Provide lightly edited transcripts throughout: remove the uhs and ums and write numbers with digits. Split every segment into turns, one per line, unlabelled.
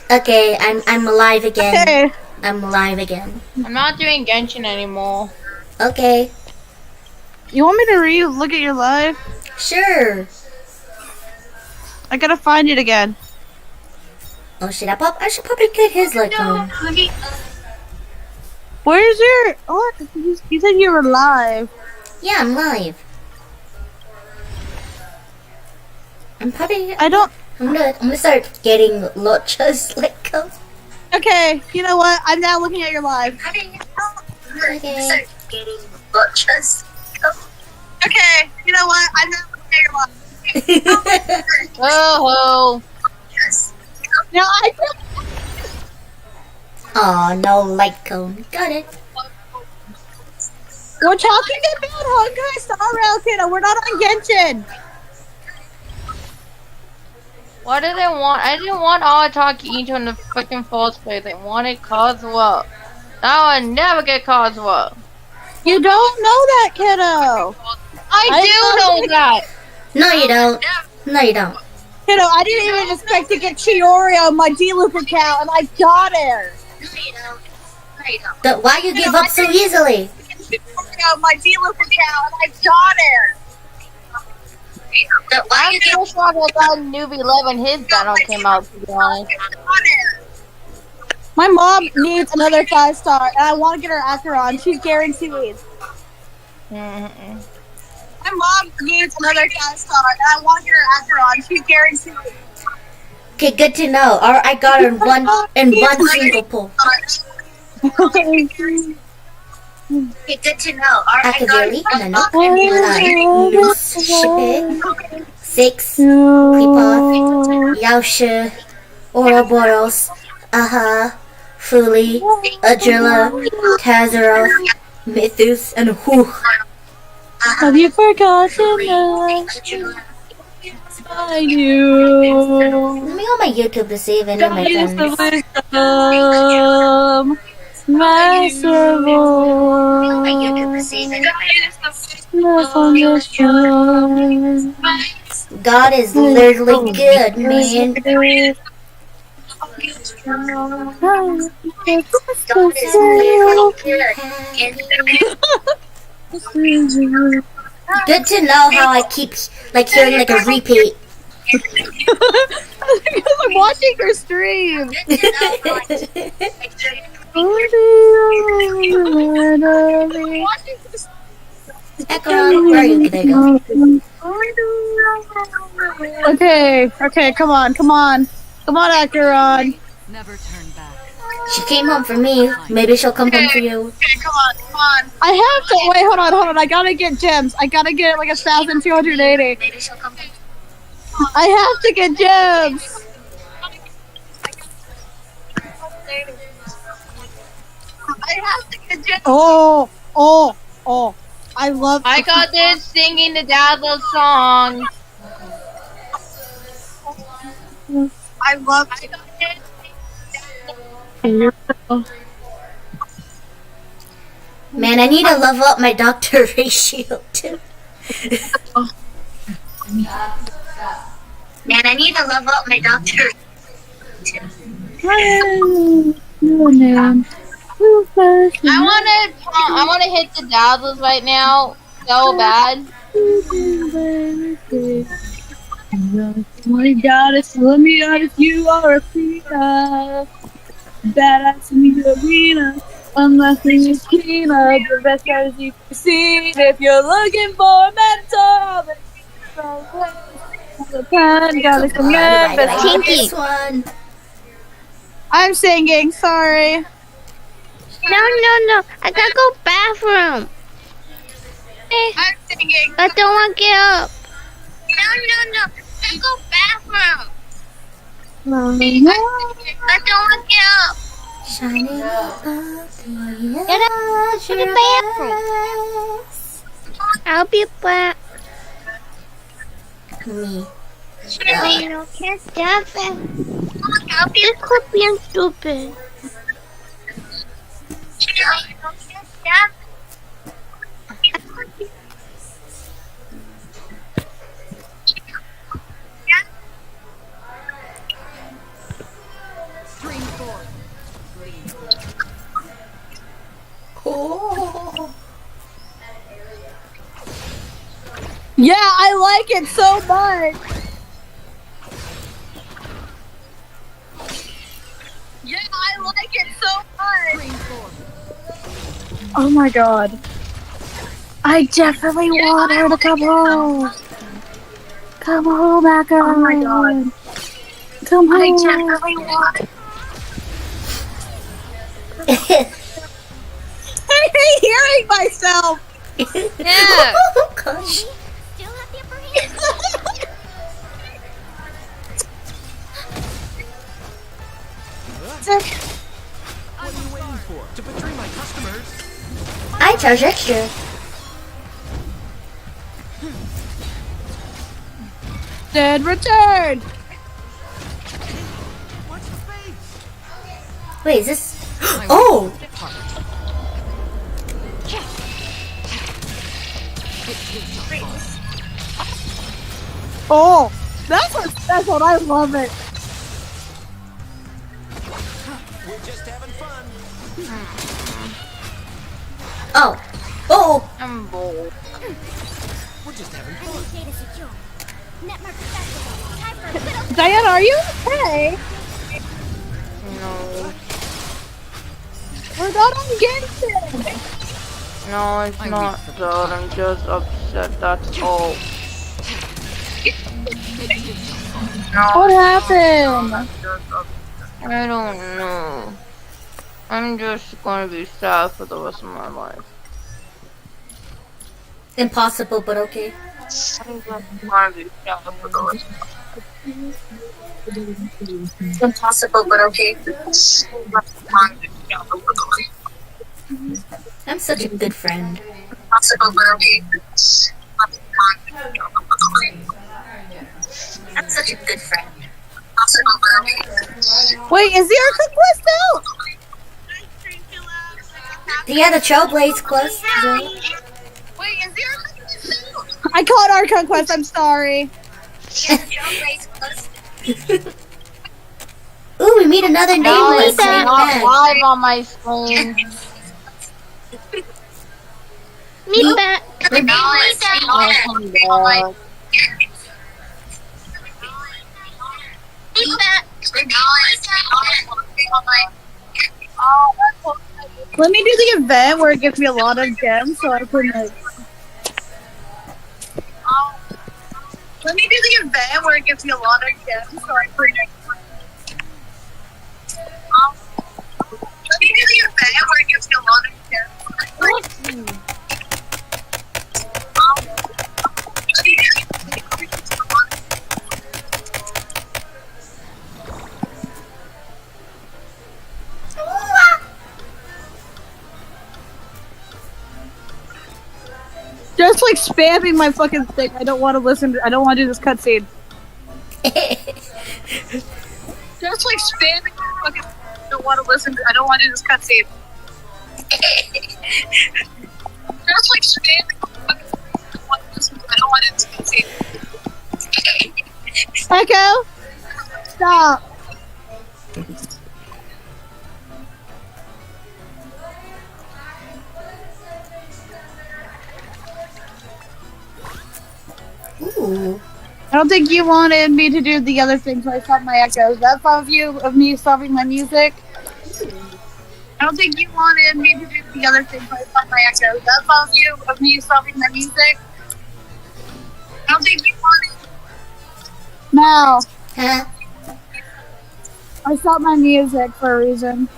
Okay, I'm alive again.
Okay.
I'm alive again.
I'm not doing Genshin anymore.
Okay,
You want me to look at your live?
sure.
I gotta find it again.
Oh shit! I should probably get his like home.
Where's your? Oh, you said you were live.
Yeah, I'm live. I'm probably.
I don't.
I'm gonna start getting lochas like home.
Okay, you know what? I'm now looking at your live.
Okay.
Okay, you know what? I'm now looking at your live.
Oh,
Now I
Oh no, light cone. Got it.
We're talking about Honkai Star Rail, kiddo. We're not on Genshin.
what do they want? I didn't want Arataki into in the freaking first place. They wanted Kazuha. Now I never get Kazuha.
You don't know that, kiddo.
I do know that.
No, you don't. No, you don't.
Kiddo, I didn't even expect to get Chiori on my D-Loop account, and I got her.
But why you give up so easily?
Chiori on my D-Loop account, and I got her.
I'm still shocked that Noob 11 his battle came out, to be honest.
My mom needs another 5-star, and I want to get her Acheron. She's guaranteed.
Mm-mm.
My mom needs another 5-star, and I want to get her Acheron. She's guaranteed.
Okay, good to know. I got her in one single pull. Okay, good to know. Akagiri, Nano, Shippe, 6, Kripoth, Yaosha, Ouroboros, Aha, Fuli, Adrilla, Tazaroth, Mythos, and Whew.
Have you forgotten us? I knew.
Let me go on my YouTube to see if any of my
Guide us
friends.
the wisdom, my soul. Love on the shore.
God is literally good, man. Good to know how I keep like hearing like a repeat.
Because I'm watching her stream.
Acheron, where are you? There you go.
Okay, come on, Acheron.
Never turn back.
She came home for me. Maybe she'll come home for you.
Okay, come on. I have to wait. Hold on. I gotta get gems. I gotta get like 1,280.
Maybe she'll come home.
I have to get gems. I have to get gems. Oh. I love.
I got this singing the Dazzle song.
I love.
Man, I need to level up my doctor ratio too. Man, I need to level up my doctor.
I wanna hit the Dazzles right now so bad.
My goddess, let me out if you are a freak. Badass in the arena, unlessing is cleaner. The best guys you can see. If you're looking for a mentor, gotta command the
This one.
I'm singing, sorry.
No. I gotta go bathroom.
I'm singing.
I don't want to get up. No. I gotta go bathroom. I don't want to get up.
Shining above the
Get up to the bathroom. I'll be back.
Me.
No, can't stop it. I'll be being stupid.
Oh.
Yeah, I like it so much. Yeah, I like it so much. Oh my god. I definitely want her to come home. Come home, Acheron. Oh my god. Come home. I definitely want. I hate hearing myself.
Yeah.
Oh gosh.
Still have the upper hand.
What are you waiting for? To betray my customers?
I charge extra.
Dead returned.
Watch the face!
Wait, is this? Oh!
Oh, that's what's special. I love it.
We're just having fun.
Oh! Oh!
I'm bored.
We're just having fun.
Data secure. Network accessible. Time for a good old
Diana, are you okay?
No.
We're not on Genshin.
No, it's not that. I'm just upset, that's all.
What happened?
I don't know. I'm just gonna be sad for the rest of my life.
Impossible, but okay.
I'm just gonna be sad for the rest of my life.
Impossible, but okay. I'm such a good friend. Impossible, but okay. I'm such a good friend. Impossible, but okay.
Wait, is the Arca quest out?
Yeah, the Trailblaze quest.
Wait, is the Arca quest out? I call it Arca quest. I'm sorry.
Ooh, we meet another
Now
nameless.
it's not live on my screen.
meet back.
We're nameless.
Welcome back.
Let me do the event where it gives me a lot of gems so I can like. Let me do the event where it gives me a lot of gems so I can like. Let me do the event where it gives me a lot of gems. Just like spamming my fucking thing. I don't want to listen. I don't want to do this cutscene. Just like spamming my fucking. I don't want to listen. I don't want to do this cutscene. Just like spamming my fucking. I don't want to listen. I don't want to do this cutscene. Echo, stop.
Ooh.
I don't think you wanted me to do the other thing, so I stopped my echoes. That fun view of me stopping my music. I don't think you wanted me to do the other thing, so I stopped my echoes. That fun view of me stopping my music. I don't think you wanted. No,
Huh?
I stopped my music for a reason.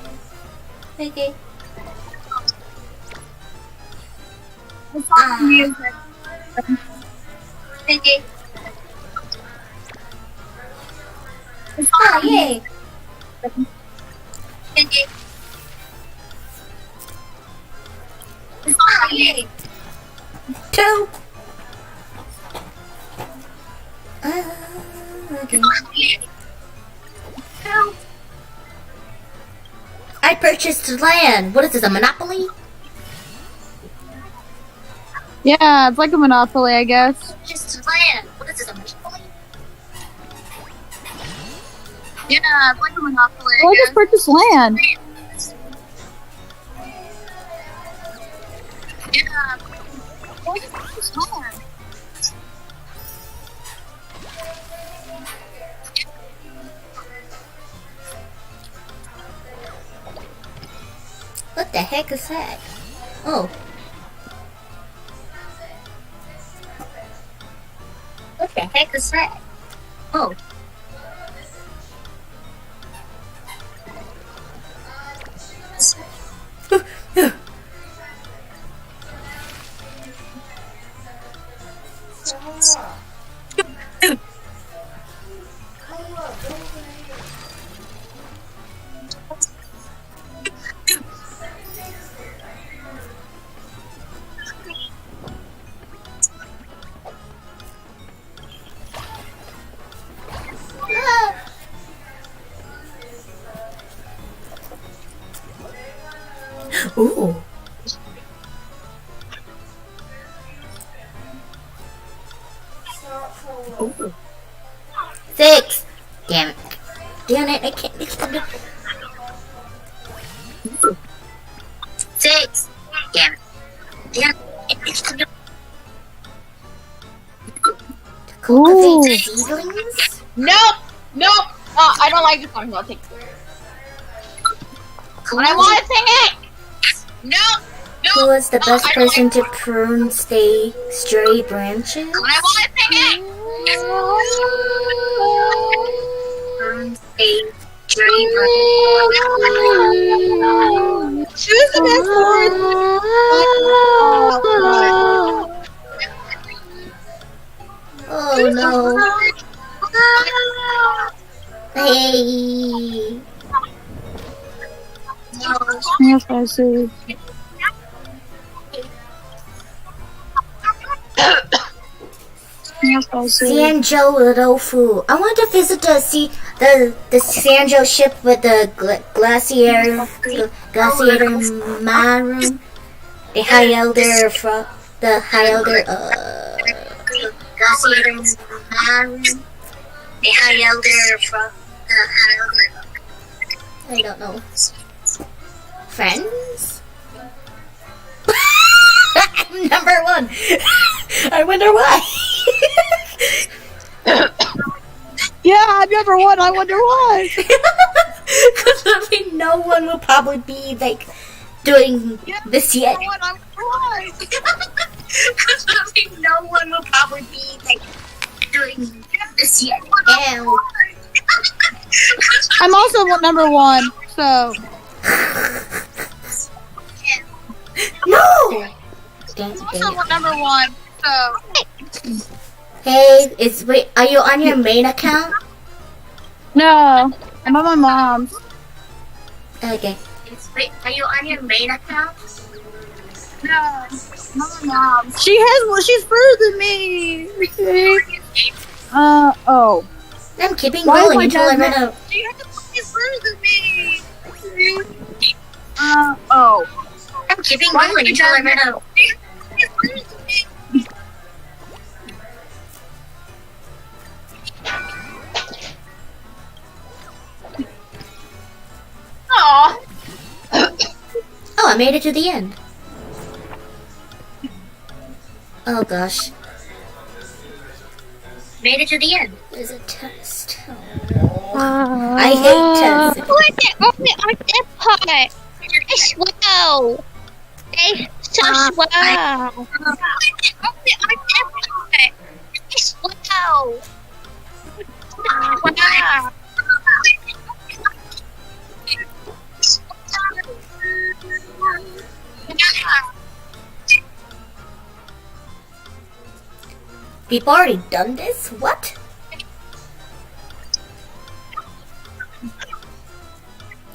Okay.
I stopped my music.
Okay.
I stopped
Oh,
my
yay.
music.
Okay. Oh, yay. Two. Okay. Two. I purchased land. What is this, a monopoly?
Yeah, it's like a monopoly, I guess.
Just land. What is this, a monopoly?
Yeah, it's like a monopoly.
Oh, I just purchased land.
Yeah. Oh, I just purchased land.
What the heck is that? Oh.
What the heck is that? Oh.
Ooh. Ooh. 6. Damn it. Damn it, I can't do it.
6. Damn it. Damn it.
Cultivate seedlings?
Nope! Nope! I don't like this song. I'll take it. But I want to sing it! Nope!
Who was the best person to prune stray branches?
But I want to sing it!
Choose the best word.
Oh no. Hey.
Yes, I see. Yes, I see.
Sanjo Rofu. I want to visit the Sanjo ship with the glaciator Maroon. The High Elder from the High Elder
Glaciator Maroon. The High Elder from the High Elder.
I don't know. Friends? Number 1. I wonder why.
Yeah, I'm number 1. I wonder why.
Because I mean, no one will probably be like doing this yet.
I wonder why.
Because I mean, no one will probably be like doing this yet.
Ew.
I'm also number 1, so.
No. Dang,
Also
dang it.
number 1, so.
Hey, are you on your main account?
No, I'm on my mom's.
Okay.
Wait, are you on your main account?
No, I'm on my mom's. She's further than me. Oh.
I'm keeping
Why is
going
my
until I
dad
run out.
She's further than me. Oh.
I'm keeping going until I run out.
Aww.
Oh, I made it to the end. Oh gosh.
Made it to the end.
There's a test. I hate tests.
What's it only on this part? It's slow. It's so slow. It's slow. Wow.
We've already done this? What?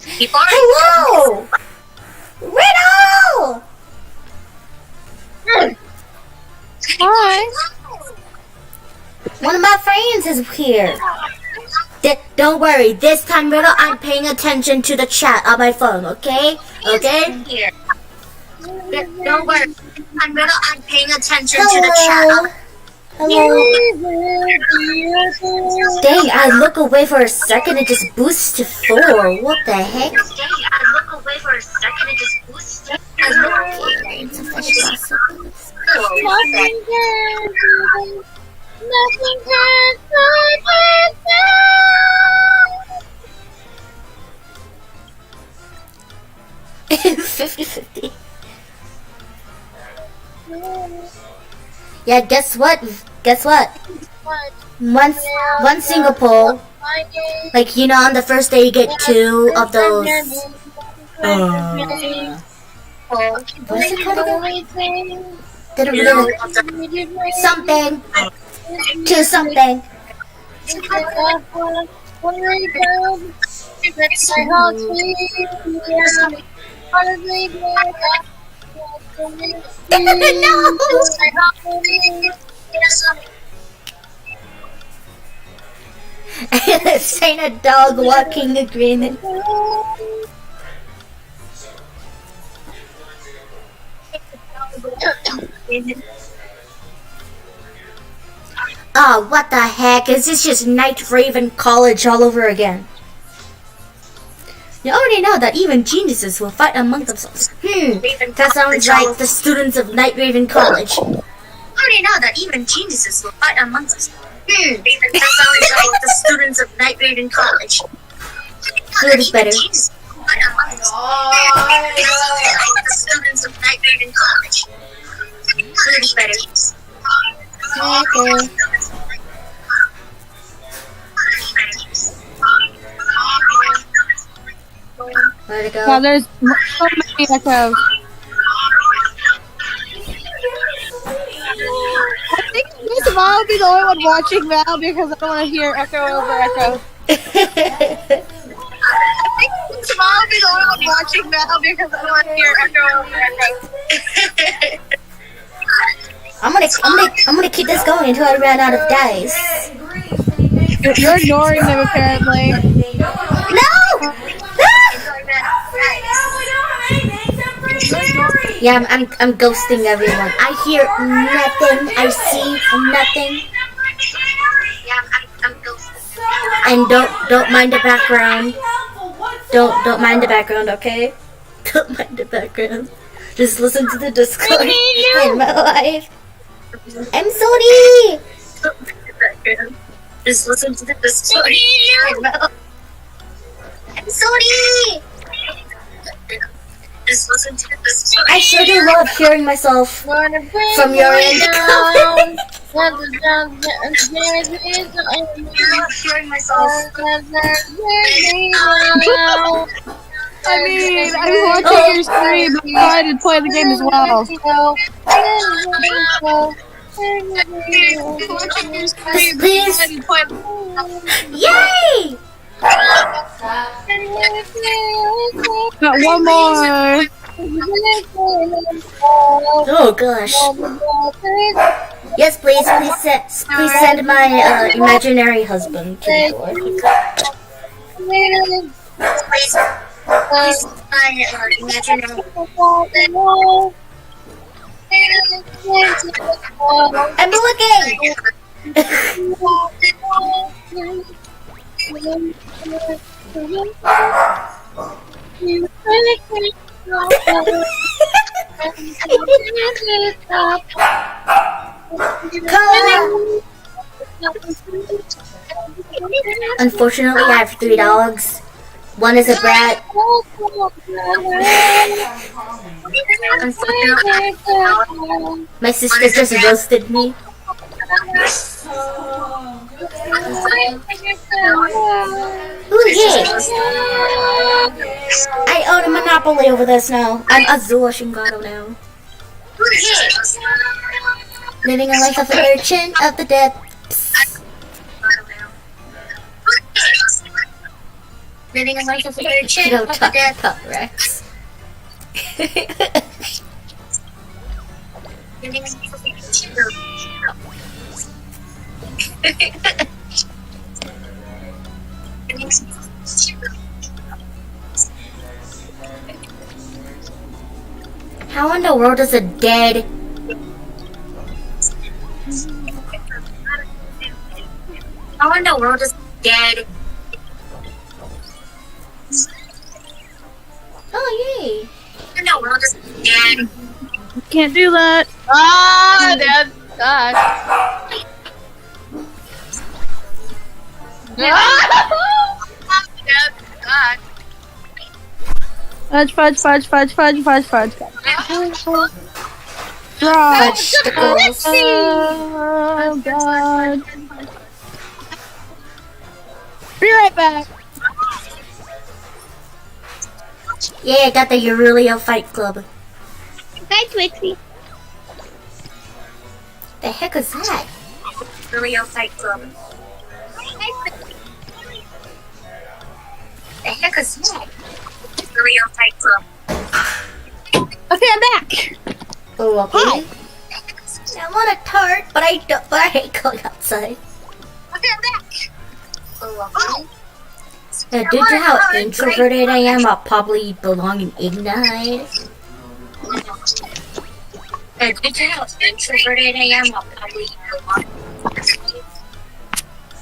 Hello! Riddle!
Hi.
One of my friends is here. Don't worry, this time, Riddle, I'm paying attention to the chat on my phone, okay? Okay?
Here. Don't worry. I'm paying attention to the chat.
Hello. Dang, I look away for a second and just boost to 4. What the heck? Okay, it's a fresh gossip.
Nothing can hold me
50-50. Yeah, guess what? Guess what? One single pole. Like, you know, on the first day you get 2 of those. What is it called again? Didn't really something. 2 something. No! This ain't a dog walking agreement. Oh, what the heck? Is this just Night Raven College all over again? You already know that even geniuses will fight among themselves. That sounds like the students of Night Raven College. You already know that even geniuses will fight among themselves. That sounds like the students of Night Raven College. Good is better. The students of Night Raven College. Good is better. Okay. Where'd it go?
Now there's so many echoes. I think Miss Val will be the only one watching now because I don't want to hear echo over echo. I think Miss Val will be the only one watching now because I don't want to hear echo over echo.
I'm gonna keep this going until I run out of dice.
You're ignoring them apparently.
No! Yeah, I'm ghosting everyone. I hear nothing. I see nothing. And don't mind the background. Don't mind the background, okay? Don't mind the background. Just listen to the Discord in my life. I'm sorry. Just listen to the Discord in my life. I'm sorry. Just listen to the Discord. I sure do love hearing myself from your end.
I mean, I'm watching your stream, but I did play the game as well.
Please. Yay!
Got one more.
Oh gosh. Yes, please send my imaginary husband to the door. Please, my imaginary. I'm looking. Unfortunately, I have 3 dogs. One is a brat. Unfortunately, my sister just roasted me. Ooh, yeah. I own a monopoly over this now. I'm Azula Shingado now. Living a life of an urchin of the dead. Living a life of an urchin of the dead. Rex. How in the world is a dead All in the world is dead. Oh, yay. All in the world is dead.
Can't do that.
Ah, that's God.
Fudge, fudge, fudge, fudge, fudge, fudge, fudge.
Vegetables.
Oh, God. Be right back.
Yeah, I got the Aurelio Fight Club.
Hi, Twixie.
The heck is that? Aurelio Fight Club. The heck is that? Aurelio Fight Club.
Okay, I'm back.
Oh, okay. I want a tart, but I don't. But I hate going outside.
Okay, I'm back.
Oh, okay. Now, due to how introverted I am, I'll probably belong in Ignite. Due to how introverted I am, I'll probably belong.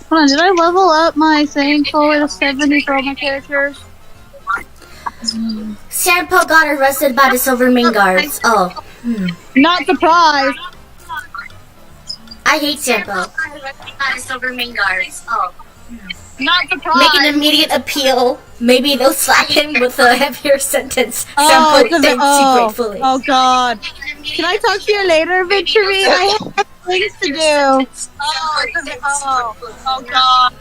Hold on, did I level up my thing fully to 70 for all my characters?
Sandpaw got arrested by the Silver Main Guards. Oh.
Not surprised.
I hate Sandpaw. By the Silver Main Guards. Oh.
Not surprised.
Make an immediate appeal. Maybe they'll slap him with a heavier sentence.
Oh,
Sandpaw thanks you gratefully.
oh God. Can I talk to you later, Victory? I have things to do. Oh God.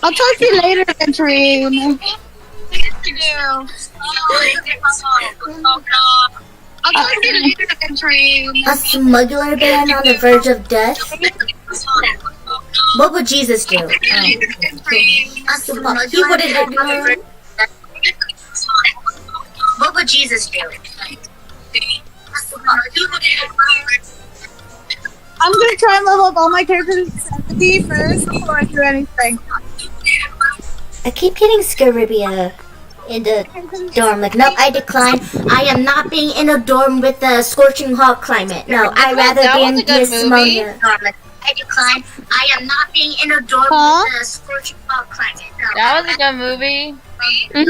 I'll talk to you later, Victory. Things to do. Oh God. I'll talk to you later, Victory.
A smuggler band on the verge of death? What would Jesus do? He wouldn't ignore. What would Jesus do?
I'm gonna try and level up all my characters to 70 first before I do anything.
I keep getting Scaribia in the dorm. Like, nope, I decline. I am not being in a dorm with the scorching hot climate. No, I'd rather
That
be
was
in
a good
Pneumonia. I decline. I am not being in a dorm with the scorching hot climate. No,
That was a good movie.
I am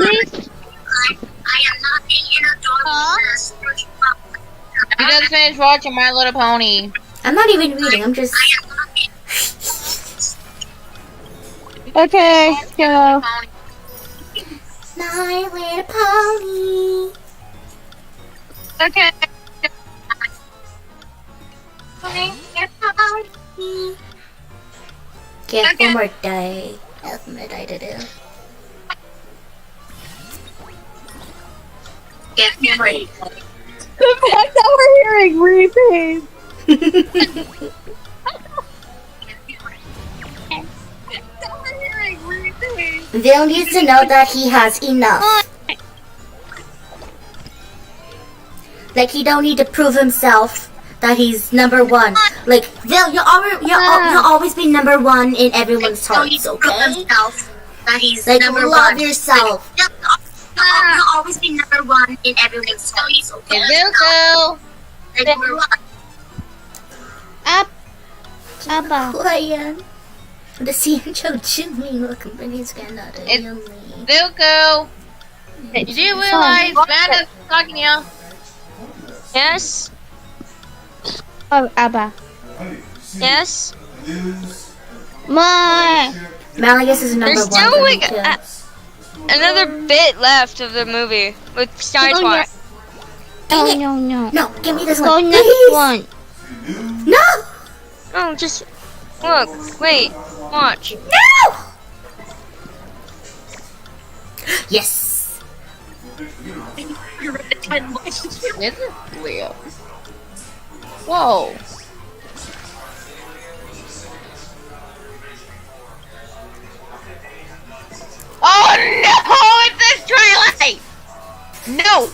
not being in a dorm with the scorching hot climate.
You just finished watching My Little Pony.
I'm not even reading. I'm just.
Okay, go.
My Little Pony.
Okay.
Get one more day. That's my day to do. Get one more day.
The fact that we're hearing repeats.
Vil needs to know that he has enough. Like, he don't need to prove himself that he's number one. Like, Vil, you'll always be number one in everyone's hearts, okay? That he's like, number love one. Yourself. You'll always be number one in everyone's hearts, okay?
Zuko!
Like, number one.
Abba.
Quiet. The CNCO Jimmy looking company's gonna do
It's-
me.
Zuko! Did you realize Vanna's talking to you?
Yes?
Oh, Abba.
Yes?
Ma.
Malleus is number
There's
one.
still
for me,
like
too.
another bit left of the movie with Sky
Oh,
Twat.
Oh, no.
No, give me this
Go
one.
next
Please.
one.
No!
Oh, just look, wait, watch.
No! Yes.
This is weird. Whoa. Oh no! It's this tree No!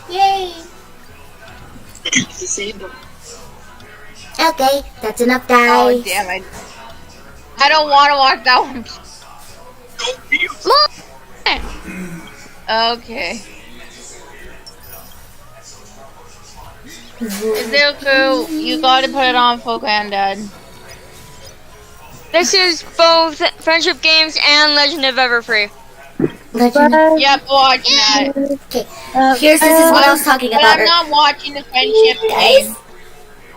Yay. Okay, that's enough dice.
Oh damn it. I don't want to watch that one. Okay. Zuko, you gotta put it on full granddad.
This is both Friendship Games and Legend of Everfree.
Legend of...
Yep, watching that.
Okay, this is what I was talking
But
about.
I'm not watching the friendship game.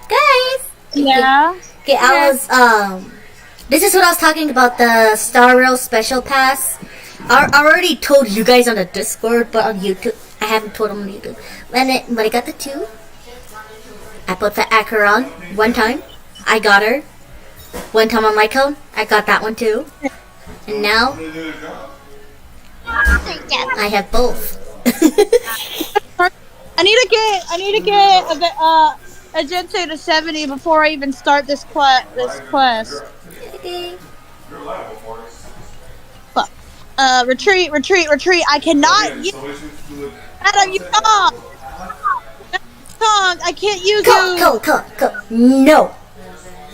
Guys!
Yeah.
Okay, I was, this is what I was talking about, the Star Rail Special Pass. I already told you guys on the Discord, but on YouTube, I haven't told them on YouTube. When I got the 2, I put the Acheron one time. I got her. One time on my code, I got that one too. And now, I have both.
I need to get a Gensei to 70 before I even start this quest. Fuck. Retreat. I cannot use Adam, you dog. I can't use you.
Go.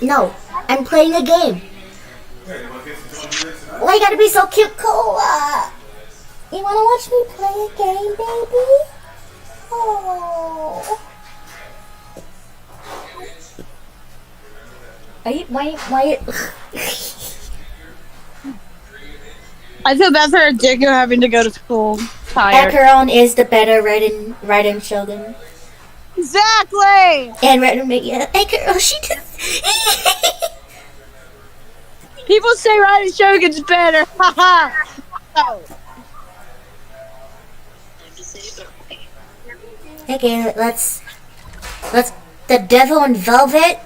No. I'm playing a game. Why you gotta be so cute, Koa? You wanna watch me play a game, baby? Oh. Why?
I feel bad for Digo having to go to school. Tired.
Acheron is the better Raiden Shogun.
Exactly.
And Raiden, Acheron, she did.
People say Raiden Shogun's better. Haha. Oh.
Okay, let's the Devil in Velvet.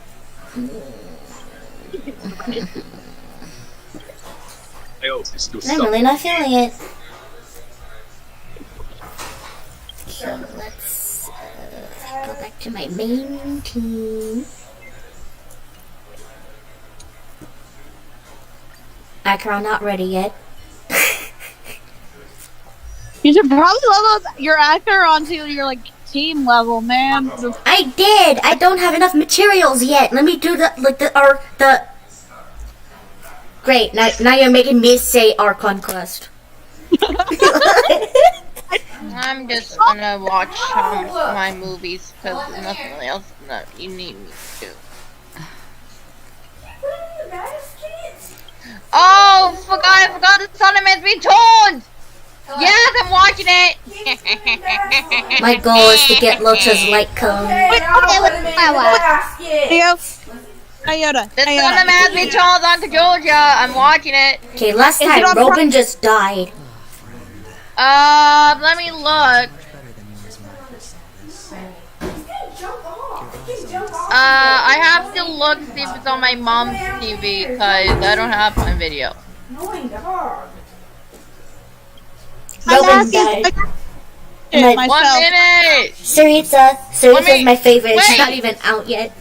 I'm really not feeling it. So let's go back to my main team. Acheron not ready yet.
You should probably level up your Acheron to your like team level, man.
I did. I don't have enough materials yet. Let me do the. Great. Now you're making me say our conquest.
I'm just gonna watch my movies because nothing else that you need me to do. Oh, I forgot the tournament's been told! Yes, I'm watching it!
My goal is to get Locha's light cone.
Iota.
The tournament has been told on to Georgia. I'm watching it.
Okay, last time Robin just died.
Let me look. I have to look to see if it's on my mom's TV because I don't have my video.
Robin died.
1 minute!
Syriza is my favorite. She's not even out yet.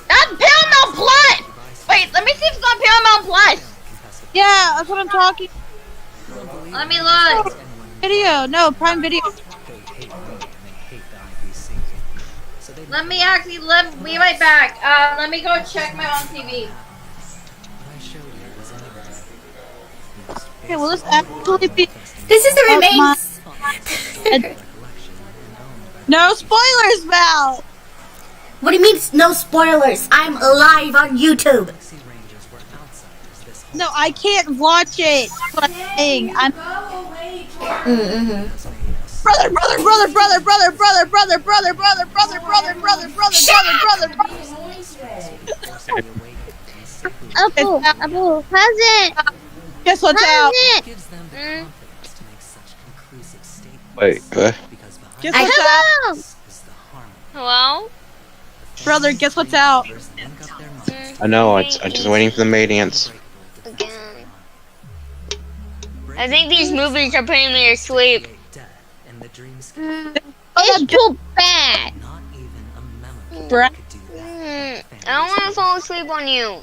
That's Paramount Plus! Wait, let me see if it's on Paramount Plus!
Yeah, that's what I'm talking.
Let me look.
Video, no, Prime Video.
Let me be right back. Let me go check my mom's TV.
Okay, well, this actually be.
This is the remains.
No spoilers, Val.
What do you mean no spoilers? I'm live on YouTube.
No, I can't watch it. That's what I'm saying. I'm.
Abu, how's it?
Guess what's out?
Wait,
Guess what's out?
Hello?
Brother, guess what's out?
I know, I'm just waiting for the Madiance.
I think these movies are putting me to sleep.
It's too bad.
I don't want to fall asleep on you.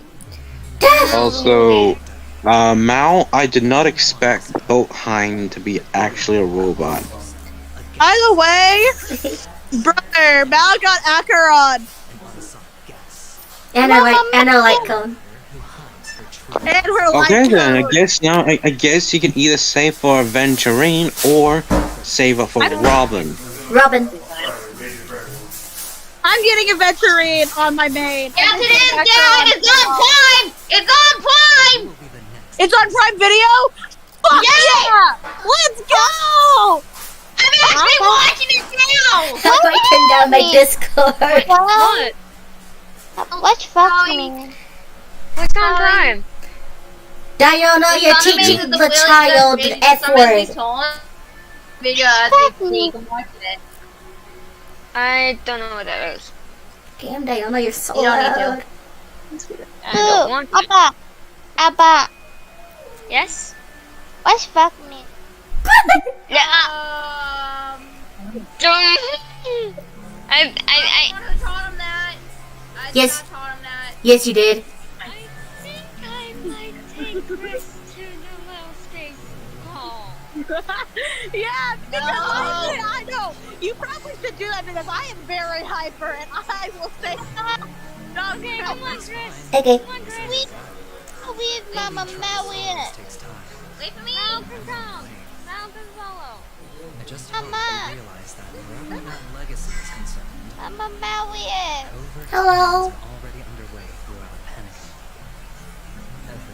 Also, Mal, I did not expect Boatheim to be actually a robot.
By the way, brother, Mal got Acheron.
And a light cone.
And her
Okay
light
then,
cone.
I guess you can either save for Aventurine or save it for Robin.
Robin.
I'm getting Aventurine on my main.
Yes, it is, Dad! It's not time! It's on Prime!
will be the next.
It's on Prime Video? Fuck yeah! Let's go!
I'm actually watching it now!
How do I turn down my Discord?
What?
What's fuck me?
What's on Prime?
Diana, you're teaching the child the F word.
I don't know what that is.
Damn, Diana, you're so
You don't need to.
loud.
I don't want to.
Abba. Abba.
Yes?
What's fuck me?
Yeah. I
taught him that.
Yes.
Taught him that.
Yes, you did.
I think I might take Chris to the little space hall.
Yeah, because honestly, I know. You probably should do that because I am very hyper and I will say, no,
Okay, come on, Chris.
Okay.
Come on, Chris.
With Mama Maui.
Takes time.
Wait for me.
Malcolm down. Malcolm solo.
I just
Mama.
hope they realize that wherever that legacy is concerned,
Mama Maui.
covert
Hello.
plans are already underway throughout Pentagon.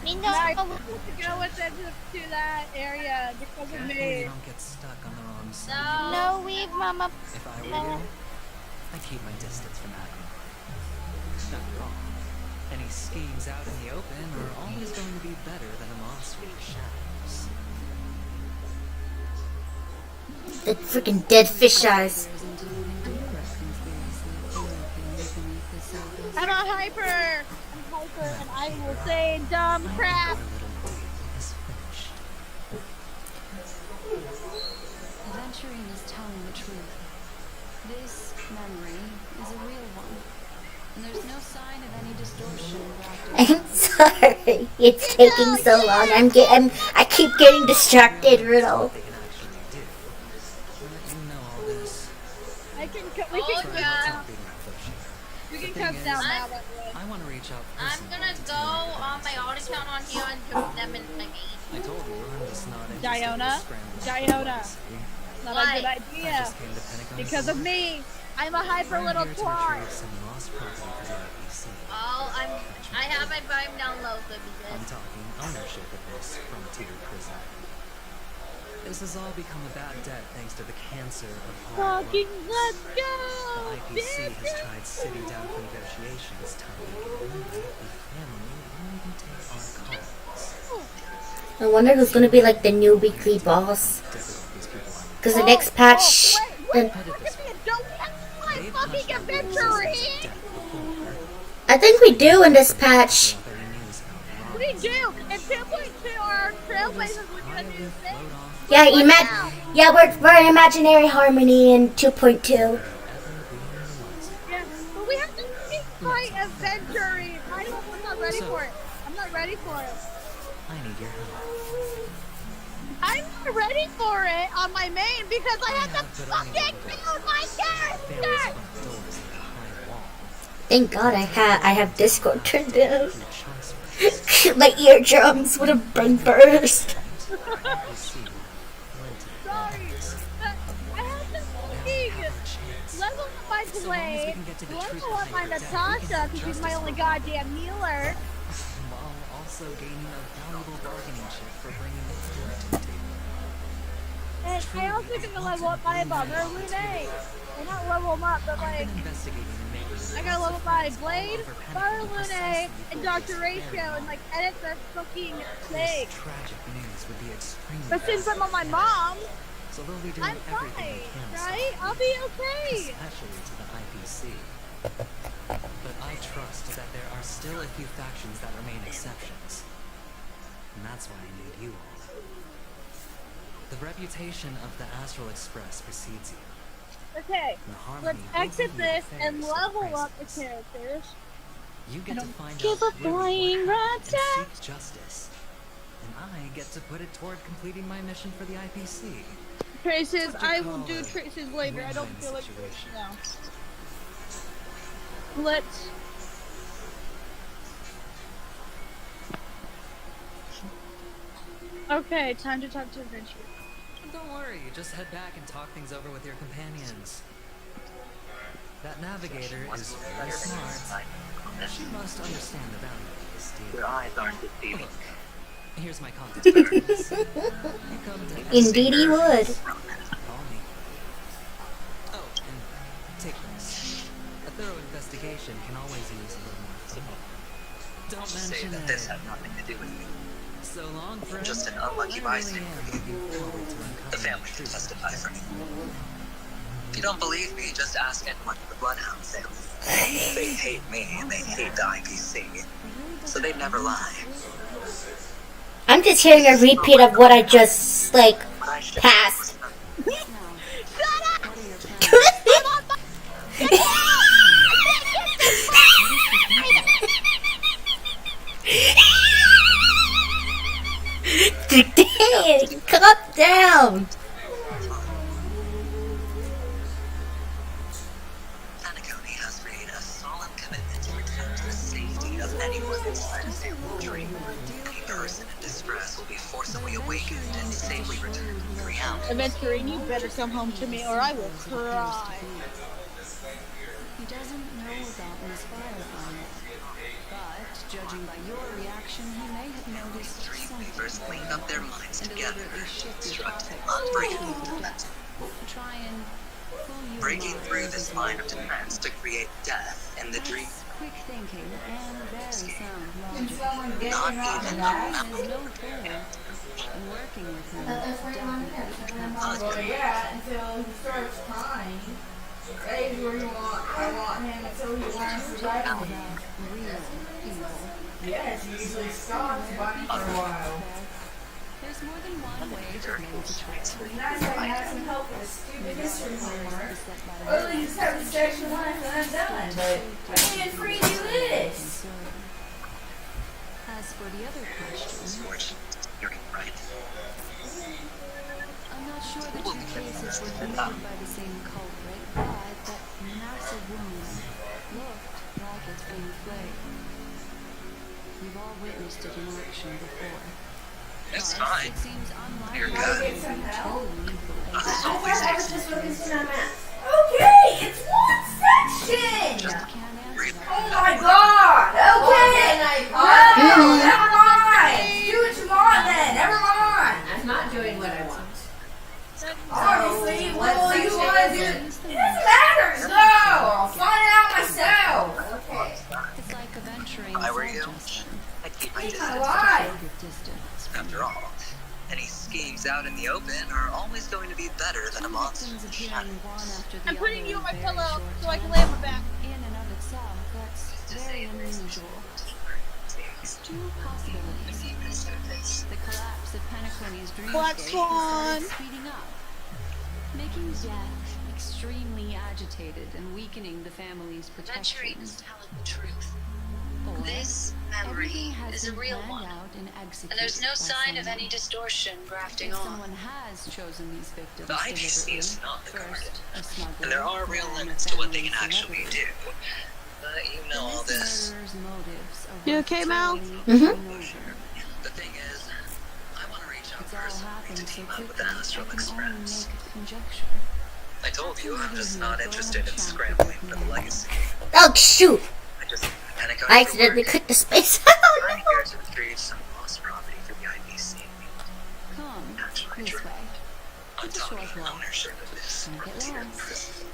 Me
Every
no.
I supposed to go with them to that area because of
careful you
me.
don't get stuck on the wrong side.
No, with Mama.
If I were you, I'd keep my distance from Acheron. After all, any schemes out in the open are always going to be better than a monster in the shadows.
The freaking dead fish eyes.
I'm a hyper. I'm hyper and I will say dumb crap.
Our little deal is finished.
Adventuring is telling the truth. This memory is a real one. And there's no sign of any distortion wrapped
I'm sorry. It's taking so long. I keep getting distracted, Riddle.
They can actually do. You know all this.
We can
Oh,
cut
yeah.
down. We can cut down now. By the way.
I want to reach out
I'm
personally
gonna
to
go
Tina.
on my auto count on here and put them in my game.
I told you I'm just not interested
Diona?
in scrambling
Diona.
for legacy.
Not
Why?
a good
I
idea.
just came to Pentagon
Because
to
of
work.
me. I'm a hyper
I'm
little
here to
twat.
retrieve some lost property for the IPC.
I have my Prime down low, so
I'm
because
talking ownership of this frontier prison. This has all become a bad debt thanks to the cancer of hard
Fucking
work.
let's
The
go.
IPC has tried sitting down for negotiations, telling me that the family won't even take our calls.
I wonder who's gonna be like the new weekly boss.
Difficult these people are.
Because the next patch.
Wait,
the-
look at me. Don't have my
They've
fucking
punched the
adventure
resistance
in.
of death before.
I think we do in this patch.
Already knows how
We
wrong
do. And 2.2 our trailblazers we're gonna do the same.
float off
Yeah, we're in imaginary harmony in 2.2.
ever being the ones.
Yeah, but we have to keep fight adventuring. I'm not ready for it. I'm not ready for it.
I need your help.
I'm not ready for it on my main because I have to
but only
fucking
a little
build my
Family's
character.
front doors like a high wall.
Thank God I have Discord turned down.
Your choice
My eardrums would have been burst.
you see plenty
Sorry, but I have to fucking
chance.
level up my
So long as we
blade,
can get to the truth
level up my
behind your death, we
Natasha
can have
because she's my
justice
only
for
goddamn healer.
while also gaining a valuable bargaining chip for bringing the food to the table.
And I also gonna level up my Mother Lune. Well, not level them up, but
I've
like
been investigating and making
I gotta level my Blade, Mother Lune, and Dr. Ratio, and like edit their fucking thing.
This tragic news would be extremely
But since I'm on my mom,
so they'll be doing
I'm
everything
fine,
they can to
right?
stop
I'll be okay.
especially to the IPC. But I trust that there are still a few factions that remain exceptions. And that's why I need you all. The reputation of the Astral Express precedes you.
Okay,
The harmony
let's
will
exit
be the
this and
affairs of
level up the
crisis.
characters.
You get to find
give
out
a
really
flying
what happened
rat's
and seek justice. And I get to put it toward completing my mission for the IPC.
Traces,
What do you
I will
call
do
it?
traces later. I don't
Win-win
feel like
situation.
no. Let's. Okay, time to talk to Adventure.
Don't worry, just head back and talk things over with your companions. That navigator is really smart. She must understand the value of this idea.
Your eyes aren't deceiving.
Look, here's my contact details. You come to
Indeed he would.
call me. Oh, and take this. A thorough investigation can always use a little more thought. Don't
Say
mention
that this had nothing to do with you.
So long, friend.
Just an unlucky
I
bystander.
really am looking forward to uncovering
The family can testify for me. If you don't believe me, just ask anyone in the Bloodhound family. They hate me and they hate the IPC, so they'd never lie.
I'm just hearing a repeat of what I just, like,
But I should
passed. Dang, calm down.
Anacone has made a solemn commitment to protect the safety of anyone inside a family tree. Any person in distress will be forcibly awakened and safely returned to reality.
Aventurine, you better come home to me or I will cry.
He doesn't know about Miss Firefly, but judging by your reaction, he may have noticed
Tree
something
weavers leaned up their minds
and
together,
deliberately shifted
constructing
topics
unbreakable
to
defense.
try and pull you
Breaking
along
through
with
this
his
line of
logic.
defense to create death in the dream.
That's quick thinking and very sound logic.
Not even
Acheron is no fool, and working with him definitely becomes
Well, yeah, until he starts crying. That is where I want him until he learns to write on me.
real evil.
Yes, he usually stops by me for a while.
There's more than one way to make the choice.
It'd be nice if I had some help with stupid history homework. Or at least have a section left and I'm done, but I can't free do this.
As for the other question,
You're right.
I'm not sure the two cases were committed by the same culprit, but that massive wound looked like it's been flayed. We've all witnessed it in action before.
It's
But
fine.
it seems unlikely
You're
that
good.
it would be totally
This
related.
is always easy.
Okay, it's one section!
Can't answer that.
Oh my god! Okay! No! Never mind! Do what you want then! Never mind!
I'm not doing what I want.
Obviously,
what
well, you
section
want to
is
do
it?
it. It doesn't matter! No! I'll find it out myself!
Okay.
It's like adventuring
If I were you,
just
I'd keep my
My
distance.
life!
distance.
After all, any schemes out in the open are always going to be better than a monster in the shadows.
I'm putting you on my pillow so I can lay on my back.
In and of itself, that's very unusual. Two possibilities. The collapse of Penacony's
Black
dreamscape
Swan.
started speeding up, making death extremely agitated and weakening the family's protections.
telling the truth.
Or
This memory
everything has
is a
been
real
planned
one,
out and executed
and there's no
by
sign of
someone.
any distortion grafting
If
on.
someone has chosen these victims
The IPC is
deliberately,
not the guard,
first a smuggler,
and there are real
then a
limits to what they
family
can actually
celebrity.
do. But you know all
This
this.
murderer's motives are
You
worth
okay, Mal?
thoroughly
Mhm.
looking over.
The thing is, I want to reach out
It's all
personally
happened
to
so
team up with
quickly,
the
I
Astral
can only
Express.
make conjecture.
I told you I'm just not interested in scrambling for the legacy.
Oh, shoot!
I just panic
I accidentally clicked the space.
I'm here to retrieve some lost property for the IPC.
Come
Actually,
this
true.
way.
I'm
It's a
talking
short walk.
ownership of this
Don't get
frontier
lost.
prison.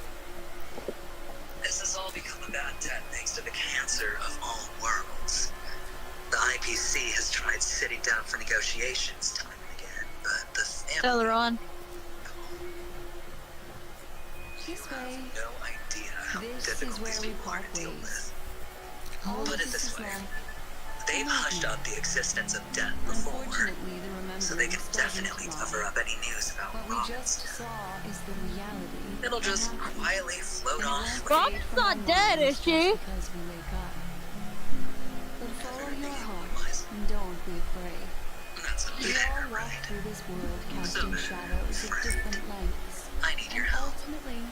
This has all become a bad debt thanks to the cancer of all worlds. The IPC has tried sitting down for negotiations time and again, but the
Tell
family
her on.
This way.
no idea how
This
difficult
is where
these
we
people are
part
to deal
ways.
with.
All
Put
of
it
this
this
is
way.
like,
They've hushed up the existence of death before,
unfortunately, the
so they can
remembrance
definitely
doesn't
cover
lie.
up any news about
What we
Rob.
just saw is the reality.
It'll
that
just
happened.
quietly float
And it
off.
won't
Rob's
fade from
not
our
dead,
minds
is she?
just because we wake up. But follow your heart and don't be afraid.
That's
We
unfair,
all walk
right?
through this world
So,
casting shadows of
friend,
different lengths.
I need your
And
help.
ultimately,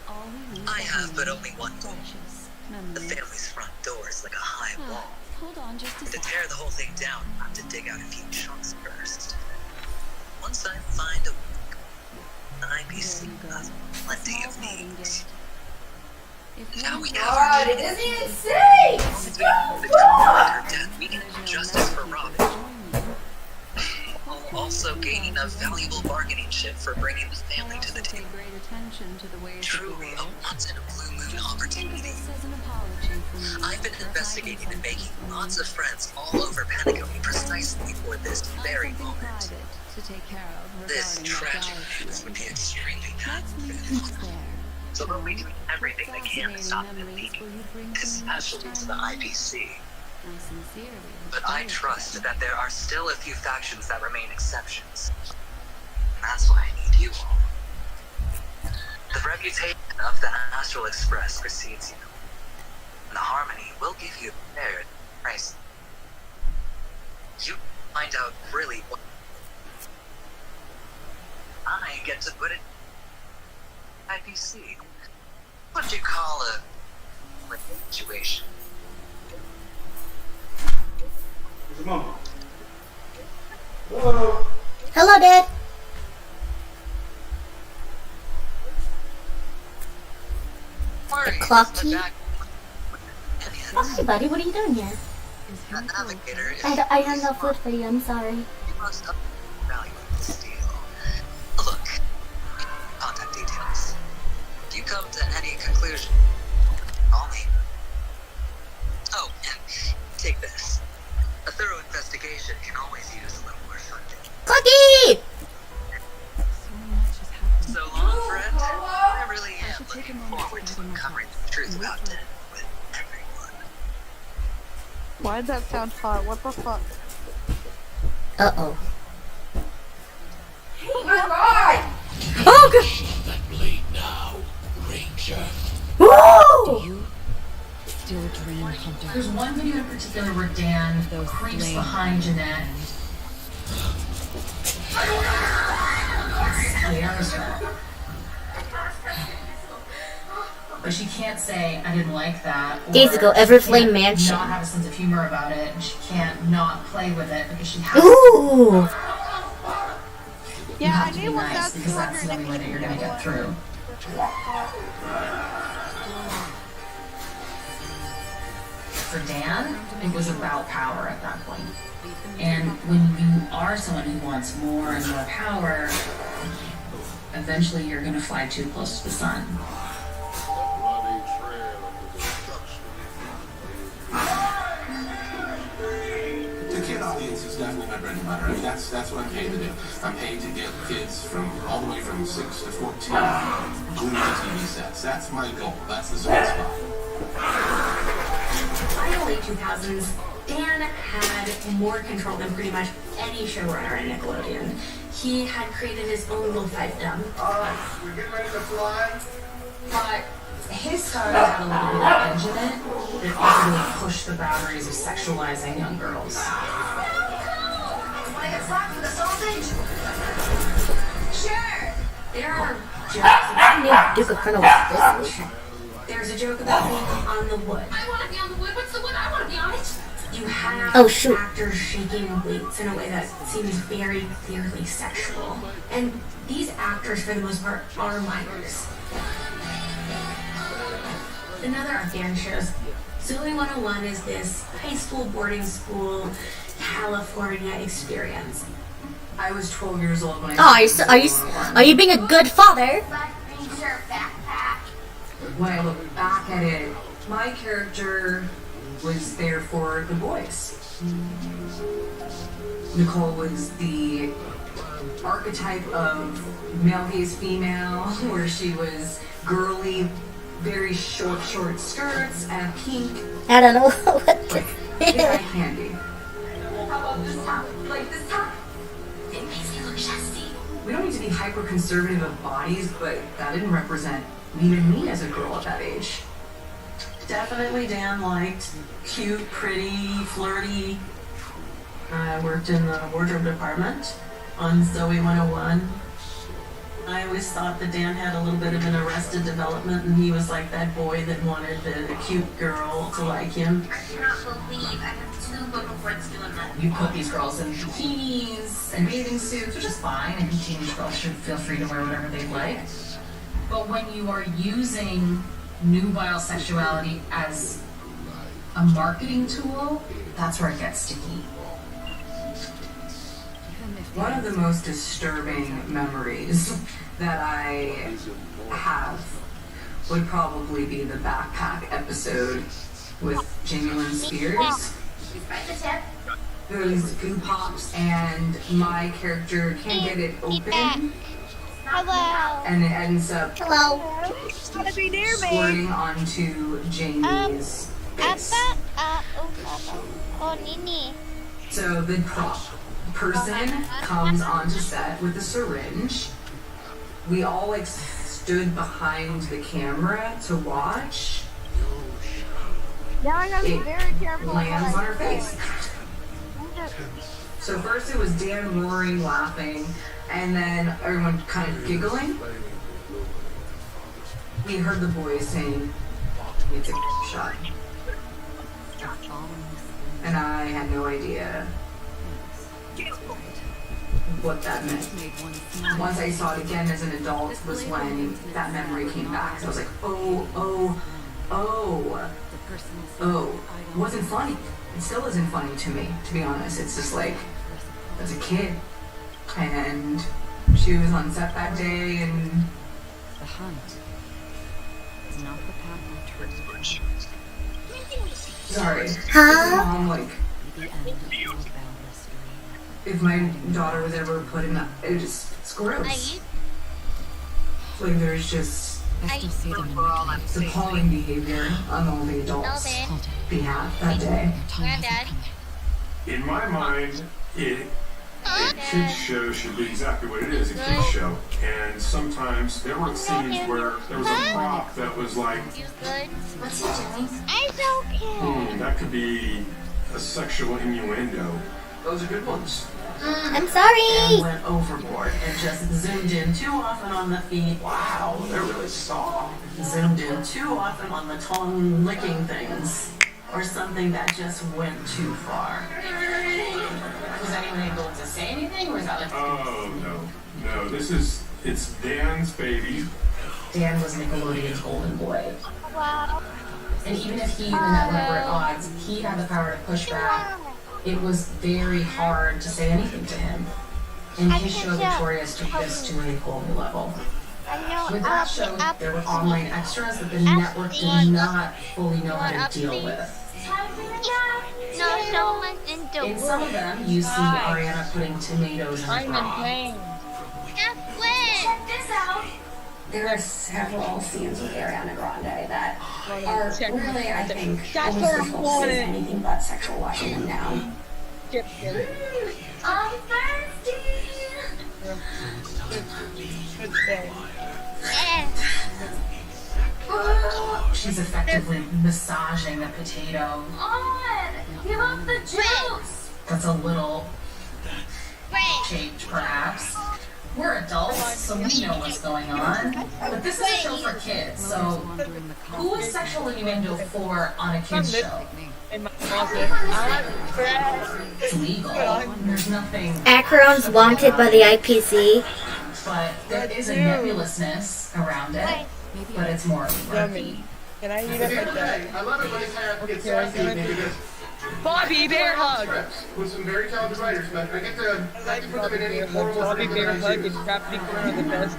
all we leave
I have but
behind
only one
are
goal.
precious
The
memories.
family's front door is like a high wall.
Hold on just a
To
second.
tear the whole thing down, I have to dig out a few chunks first. Once I find a the IPC
There you go.
has
A
plenty
small
of
parting
needs.
gift.
Now we have
Isn't it insane?
her death. We can do justice for Robin. While also gaining a valuable bargaining chip for bringing the family to the table. Truly a once-in-a-blue moon opportunity. I've been investigating and making lots of friends all over Patagonia precisely for this very moment. This tragic news would be extremely painful. So they'll be doing everything they can to stop them leaking, especially to the IPC. But I trust that there are still a few factions that remain exceptions. And that's why I need you all. The reputation of the Astral Express precedes you. And the Harmony will give you a fair price. You find out really what I get to put it IPC. What do you call a situation?
Hello, Dad. Clocky. Hey, buddy, what are you doing here? I don't know food for you. I'm sorry.
You must have value in this deal. Look, contact details. If you come to any conclusion, call me. Oh, and take this. A thorough investigation can always use a little more funding.
Clocky!
So long, friend. I really am looking forward to uncovering the truth about it with everyone.
Why'd that sound hot? What the fuck?
Uh-oh. Oh my god! Oh god!
That blade now, Ranger.
Woo!
Still a Dran hunter.
There's one video in particular where Dan creeps behind Jeanette. Scares her. But she can't say, I didn't like that.
Days ago, Everflame Mansion.
Not have a sense of humor about it, and she can't not play with it because she has
Ooh!
You have to be nice because that's the only way that you're gonna get through. For Dan, it was about power at that point. And when you are someone who wants more and more power, eventually you're gonna fly too close to the sun.
The kid audience is definitely my bread and butter. I mean, that's what I'm paid to do. I'm paid to get kids from all the way from 6 to 14 glued to TV sets. That's my goal. That's the sweet spot.
By the late 2000s, Dan had more control than pretty much any showrunner in Nickelodeon. He had created his own little fiefdom.
We're getting ready to fly.
But his style had a little bit of edge in it that also really pushed the boundaries of sexualizing young girls.
Wanna get slapped with a sausage? Sure!
There are jokes about There's a joke about being on the wood.
I wanna be on the wood. What's the wood I wanna be on it?
You have actors shaking weights in a way that seems very clearly sexual. And these actors, for the most part, are minors. Another of Dan's shows, Zoe 101 is this high school boarding school California experience. I was 12 years old when I
Are you being a good father?
When I look back at it, my character was there for the boys. Nicole was the archetype of male gaze female, where she was girly, very short skirts and pink.
I don't know what to
eye candy. How about this top? Like this top? It makes me look chesty. We don't need to be hyper conservative of bodies, but that didn't represent even me as a girl at that age. Definitely Dan liked cute, pretty, flirty. I worked in the wardrobe department on Zoe 101. I always thought that Dan had a little bit of an Arrested Development, and he was like that boy that wanted the cute girl to like him.
I cannot believe I have 2 little friends doing that.
You put these girls in bikinis and bathing suits, which is fine, and teenage girls should feel free to wear whatever they like. But when you are using nubile sexuality as a marketing tool, that's where it gets sticky. One of the most disturbing memories that I have would probably be the backpack episode with Jamie Lynn Spears. There's goo pops and my character can't get it open.
Hello.
And it ends up
Gotta be near me.
squirting onto Jamie's face.
Oh, Nini.
So the prop person comes onto set with a syringe. We all like stood behind the camera to watch.
Now I gotta be very careful.
Lands on her face. So first it was Dan roaring, laughing, and then everyone kind of giggling. We heard the boys saying, "It's a shot," and I had no idea what that meant. Once I saw it again as an adult was when that memory came back. So I was like, oh. It wasn't funny. It still isn't funny to me, to be honest. It's just like, as a kid. And she was on set that day and...
The hunt is not the path I chose.
Sorry.
Huh?
Mom, like,
The end of all boundless dream.
if my daughter was ever put in that, it's gross. Like, there's just
I still see them in my dreams.
appalling behavior on all the adults' behalf that day.
Granddad.
In my mind, a kids show should be exactly what it is, a kids show. And sometimes there were scenes where there was a prop that was like,
You good? What's he doing? It's okay.
that could be a sexual innuendo. Those are good ones.
I'm sorry.
And went overboard and just zoomed in too often on the feet. Wow, they're really soft. Zoomed in too often on the tongue licking things. Or something that just went too far. Was anyone able to say anything, or was that like...
Oh, no, it's Dan's baby.
Dan was Nickelodeon's golden boy.
Wow.
And even if he and Network were at odds, he had the power to push back. It was very hard to say anything to him. And his show, Victorious, took this to a whole new level. With that show, there were online extras that the network did not fully know how to deal with.
No, someone's into
In some of them, you see Ariana putting tomatoes in her bra.
Check this out.
There are several scenes with Ariana Grande that are really, I think, almost as wholesome as anything but sexual watching them now.
I'm thirsty.
She's effectively massaging a potato.
On! Give up the juice!
That's a little shaped, perhaps. We're adults, so we know what's going on. But this is a show for kids, so who is sexual innuendo for on a kids show? It's legal. There's nothing.
Acheron's wanted by the IPC.
But there is a nebulousness around it. But it's more murky.
Can I eat it like that?
I love it when it's
Okay, Bobby Bear hug!
with some very talented writers, but I get to put them in any form.
Bobby Bear hug and Captain Corn are the best.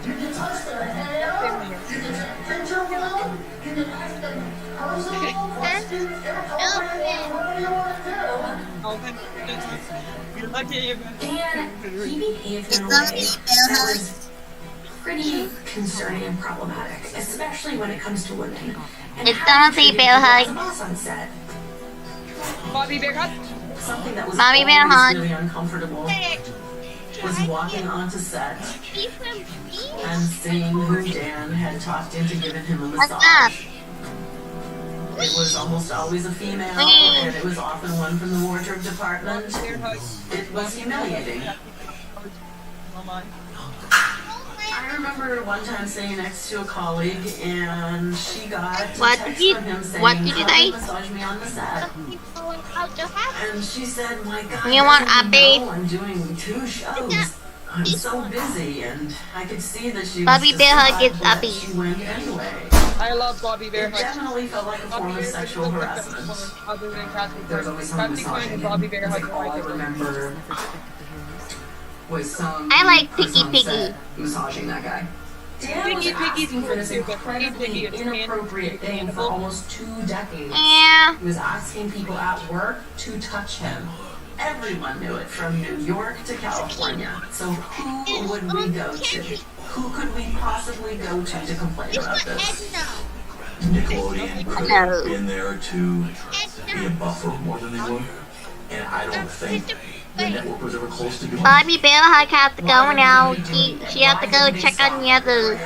You're lucky you
And he behaved in a way that was pretty concerning and problematic, especially when it comes to women. And
It's
how
Bobby
he treated
Bear
people as
hug.
a boss on set.
Bobby Bear hug!
Something that was
Mommy Bear
always
hug.
really uncomfortable was walking onto set and seeing who Dan had talked into giving him a
What's up?
massage. It was almost always a female, and it was often one from the wardrobe department. It was humiliating. I remember one time sitting next to a colleague, and she got a
What
text
did you-
from him saying,
what did you
"Come
say?"
massage me on the set." And she said, "My God,
You want
I
a babe?
know I'm doing 2 shows. I'm so busy," and I could see that she was
Bobby Bear hug
justified,
is
but
uppy.
she went anyway.
I love Bobby Bear
It
Hutch.
definitely felt like a form of sexual harassment.
Other than Cassie
There was
Coin.
always someone
Cassie Coin
massaging
and
him.
Bobby Bear
It's
Hutch
like
are
all
my
I
favorite.
remember was some
I like
person
Piggy
on
Piggy.
set massaging that guy. Dan was
Piggy Piggy's
asking for this
cool too, but Piggy
incredibly
Piggy is
inappropriate thing for
handable.
almost 2 decades.
Yeah.
He was asking people at work to touch him. Everyone knew it, from New York to California. So who would we go to? Who could we possibly go to complain about this?
Nickelodeon could have been there to be a buffer more than they were. And I don't think the network was ever close to doing that.
Bobby Bear Hutch has to go now. She has to go check on the others.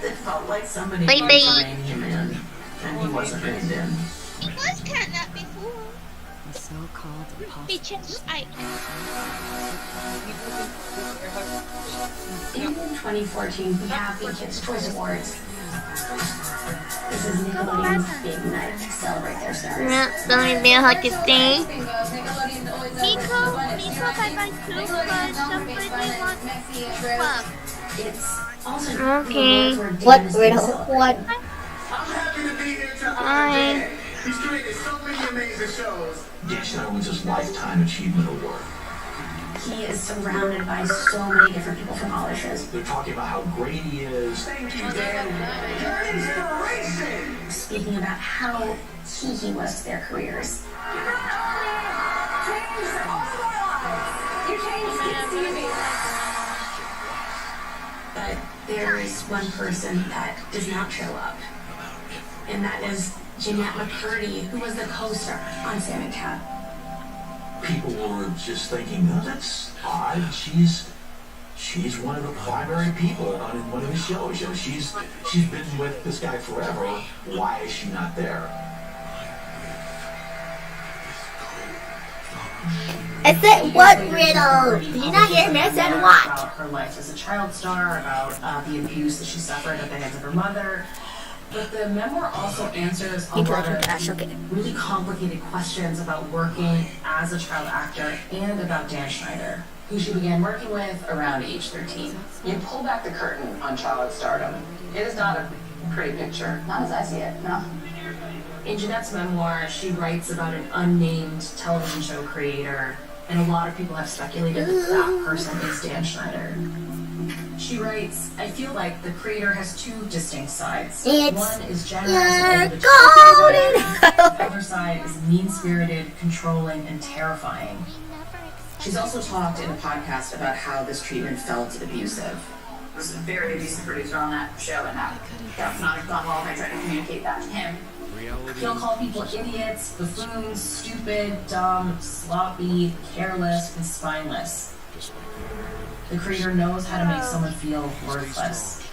It felt like somebody
Bye,
was
bye.
reining him in, and he wasn't reined in.
He was catnap before.
The so-called
Because I.
In 2014, we have the Kids' Choice Awards. This is Nickelodeon's big night to celebrate their stars.
Yeah, Bobby Bear Hutch is staying.
Nico got my tooth, but somebody wants club.
It's also
Okay.
What riddle? What?
I'm happy to be here to honor
Hi.
Dan. He's created so many amazing shows.
Dan Schneider wins his Lifetime Achievement Award.
He is surrounded by so many different people from all ages.
They're talking about how great he is.
Thank you, Dan. You're an inspiration.
Speaking about how key he was to their careers. But there is one person that does not show up, and that is Jeanette McCurdy, who was the co-star on Sam and Cat.
People were just thinking, oh, that's odd. She's one of the primary people on one of his shows. You know, she's been with this guy forever. Why is she not there?
I said what riddle? Did you not hear me? I said what?
About her life as a child star, about the abuse that she suffered at the hands of her mother. But the memoir also answers a
You
lot
talking trash,
of
okay.
really complicated questions about working as a child actor and about Dan Schneider, who she began working with around age 13. You pull back the curtain on child stardom. It is not a pretty picture. Not as I see it, no. In Jeanette's memoir, she writes about an unnamed television show creator, and a lot of people have speculated that that person is Dan Schneider. She writes, I feel like the creator has two distinct sides.
It's
One is generous
your
and
golden.
the other side is mean-spirited, controlling, and terrifying. She's also talked in a podcast about how this treatment felt abusive. I was a very abusive producer on that show, and that's not gone well if I try to communicate that to him. He'll call people idiots, buffoons, stupid, dumb, sloppy, careless, and spineless. The creator knows how to make someone feel worthless.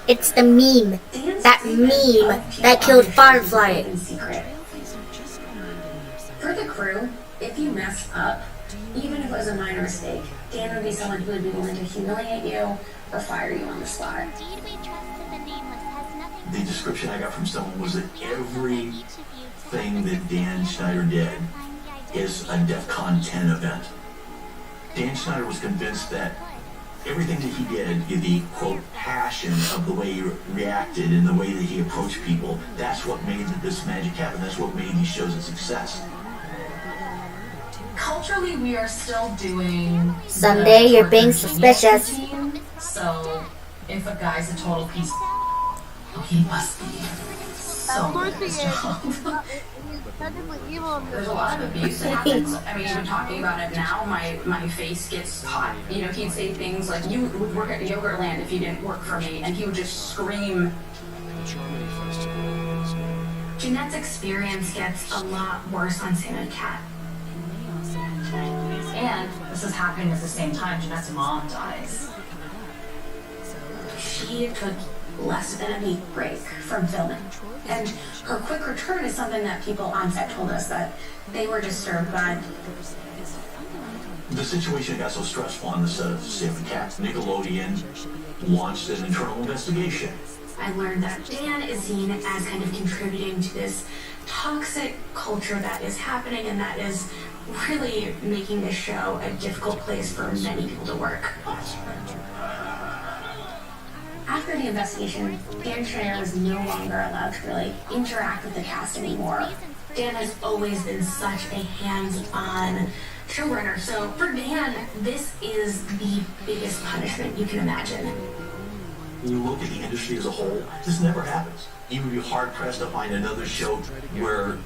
It's the meme. That meme that killed Firefly.
In secret. For the crew, if you mess up, even if it was a minor mistake, Dan would be someone who would be willing to humiliate you or fire you on the spot.
Indeed, we trusted the nameless has nothing.
The description I got from someone was that everything that Dan Schneider did is a DEFCON 10 event. Dan Schneider was convinced that everything that he did, the quote passion of the way he reacted and the way that he approached people, that's what made this magic happen. That's what made these shows a success.
Culturally, we are still doing
Someday
the
you're being
genius
suspicious.
routine. So, if a guy's a total piece, he must be so good at his job. There's a lot of abuse that happens. I mean, even talking about it now, my face gets hot. You know, he'd say things like, "You would work at Yogurtland if you didn't work for me," and he would just scream. Jeanette's experience gets a lot worse on Sam and Cat. And this is happening at the same time Jeanette's mom dies. She took less than a week break from filming. And her quick return is something that people on set told us that they were disturbed by.
The situation got so stressful on the set of Sam and Cat, Nickelodeon launched an internal investigation.
I learned that Dan is seen as kind of contributing to this toxic culture that is happening and that is really making this show a difficult place for many people to work. After the investigation, Dan Schneider was no longer allowed to really interact with the cast anymore. Dan has always been such a hands-on showrunner, so for Dan, this is the biggest punishment you can imagine.
When you look at the industry as a whole, this never happens. You would be hard-pressed to find another show where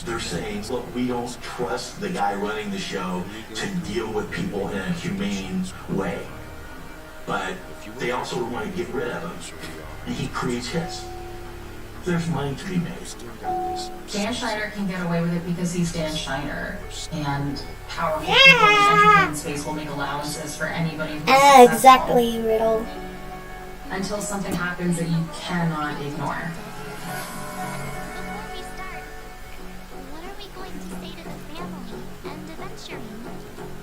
they're saying, look, we don't trust the guy running the show to deal with people in a humane way. But they also want to get rid of him. And he creates hits. There's money to be made.
Dan Schneider can get away with it because he's Dan Schneider. And powerful people in the entertainment space will make allowances for anybody who's successful.
Exactly, Riddle.
Until something happens that you cannot ignore.
Before we start, what are we going to say to the family and Acheron?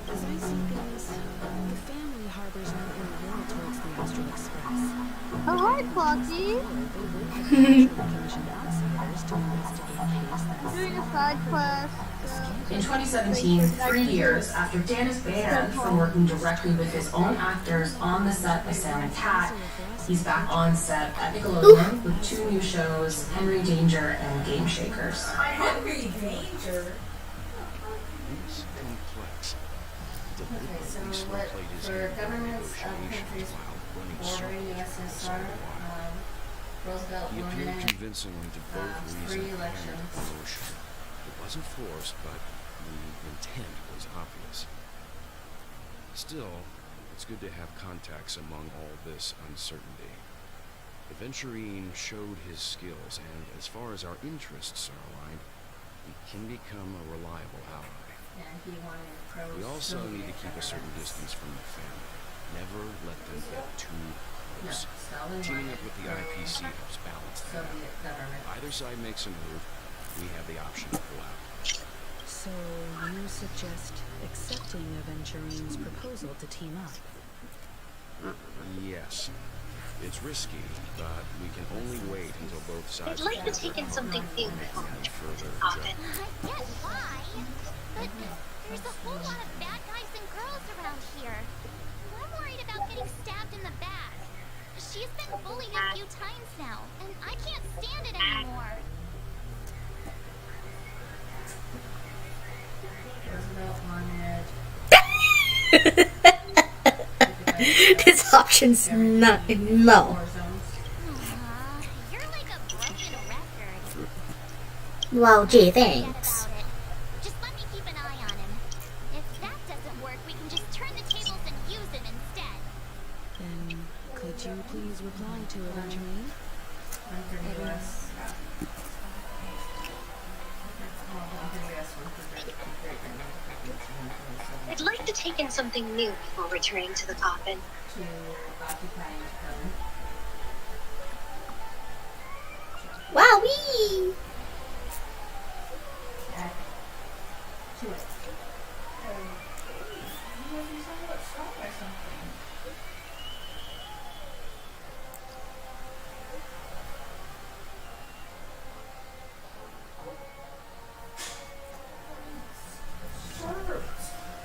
As I see things, the family harbors no ill will towards the Astral Express.
Oh, hi, Clocky. Doing a side quest.
In 2017, 3 years after Dan is banned from working directly with his own actors on the set of Sam and Cat, he's back on set at Nickelodeon with 2 new shows, Henry Danger and Game Shakers. Henry Danger? Okay, so what, for governments of countries bordering the USSR, Roosevelt
He
won
appeared convincingly to both reason
3
and
elections.
emotion. It wasn't forced, but the intent was obvious. Still, it's good to have contacts among all this uncertainty. Aventurine showed his skills, and as far as our interests are aligned, he can become a reliable ally.
And he wanted
We also
pro-Soviet
need to keep a certain
governments.
distance from the family. Never let them get too
No,
close.
Stalin
Teaming up
wanted
with the IPC helps balance that out.
Soviet government.
Either side makes a move, we have the option to pull out.
So you suggest accepting Aventurine's proposal to team up?
Yes. It's risky, but we can only wait until both sides
I'd like to take in something new.
and further
Often.
I get why, but there's a whole lot of bad guys and girls around here. I'm worried about getting stabbed in the back. She's been bullied a few times now, and I can't stand it anymore.
Roosevelt wanted
This option's not no.
war zones.
You're like a broken record.
Wow, gee,
Forget
thanks.
about it. Just let me keep an eye on him. If that doesn't work, we can just turn the tables and use him instead.
Then could you please reply to Aventurine?
One for the US. Well, one for the US, one for Great Britain, one for the Soviet
I'd like to take in something new before returning to the coffin.
to occupying Japan.
Wowee!
Add to it.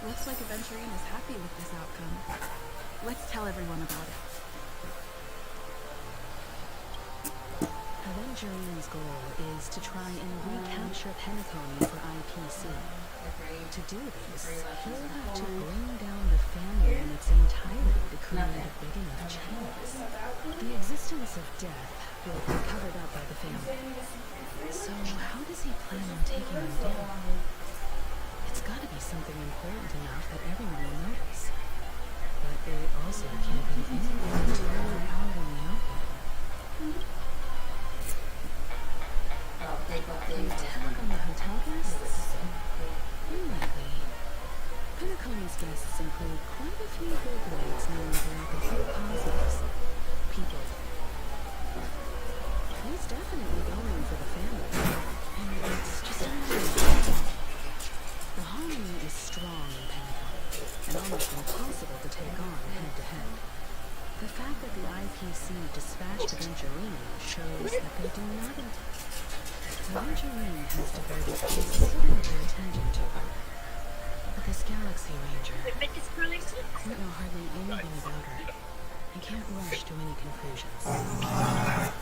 Looks like Aventurine is happy with this outcome. Let's tell everyone about it. Aventurine's goal is to try and recapture Penacony for IPC. To do this, he'll have to bring down the family in its entirety to create a big enough chance. The existence of death will be covered up by the family. So how does he plan on taking them down? It's gotta be something important enough that everyone will notice. But it also can't be anything entirely out in the open. Attack on the hotel guests? Unlikely. Penacony's guests include quite a few bigwigs known for the few positives. People. He's definitely going for the family. And it's just a matter of time. The harmony is strong in Penacony, and almost impossible to take on head-to-head. The fact that the IPC dispatched Aventurine shows that they do not Tangerine has diverted considerable attention to her. But this Galaxy Ranger, I don't know hardly anything about her. I can't rush to any conclusions. I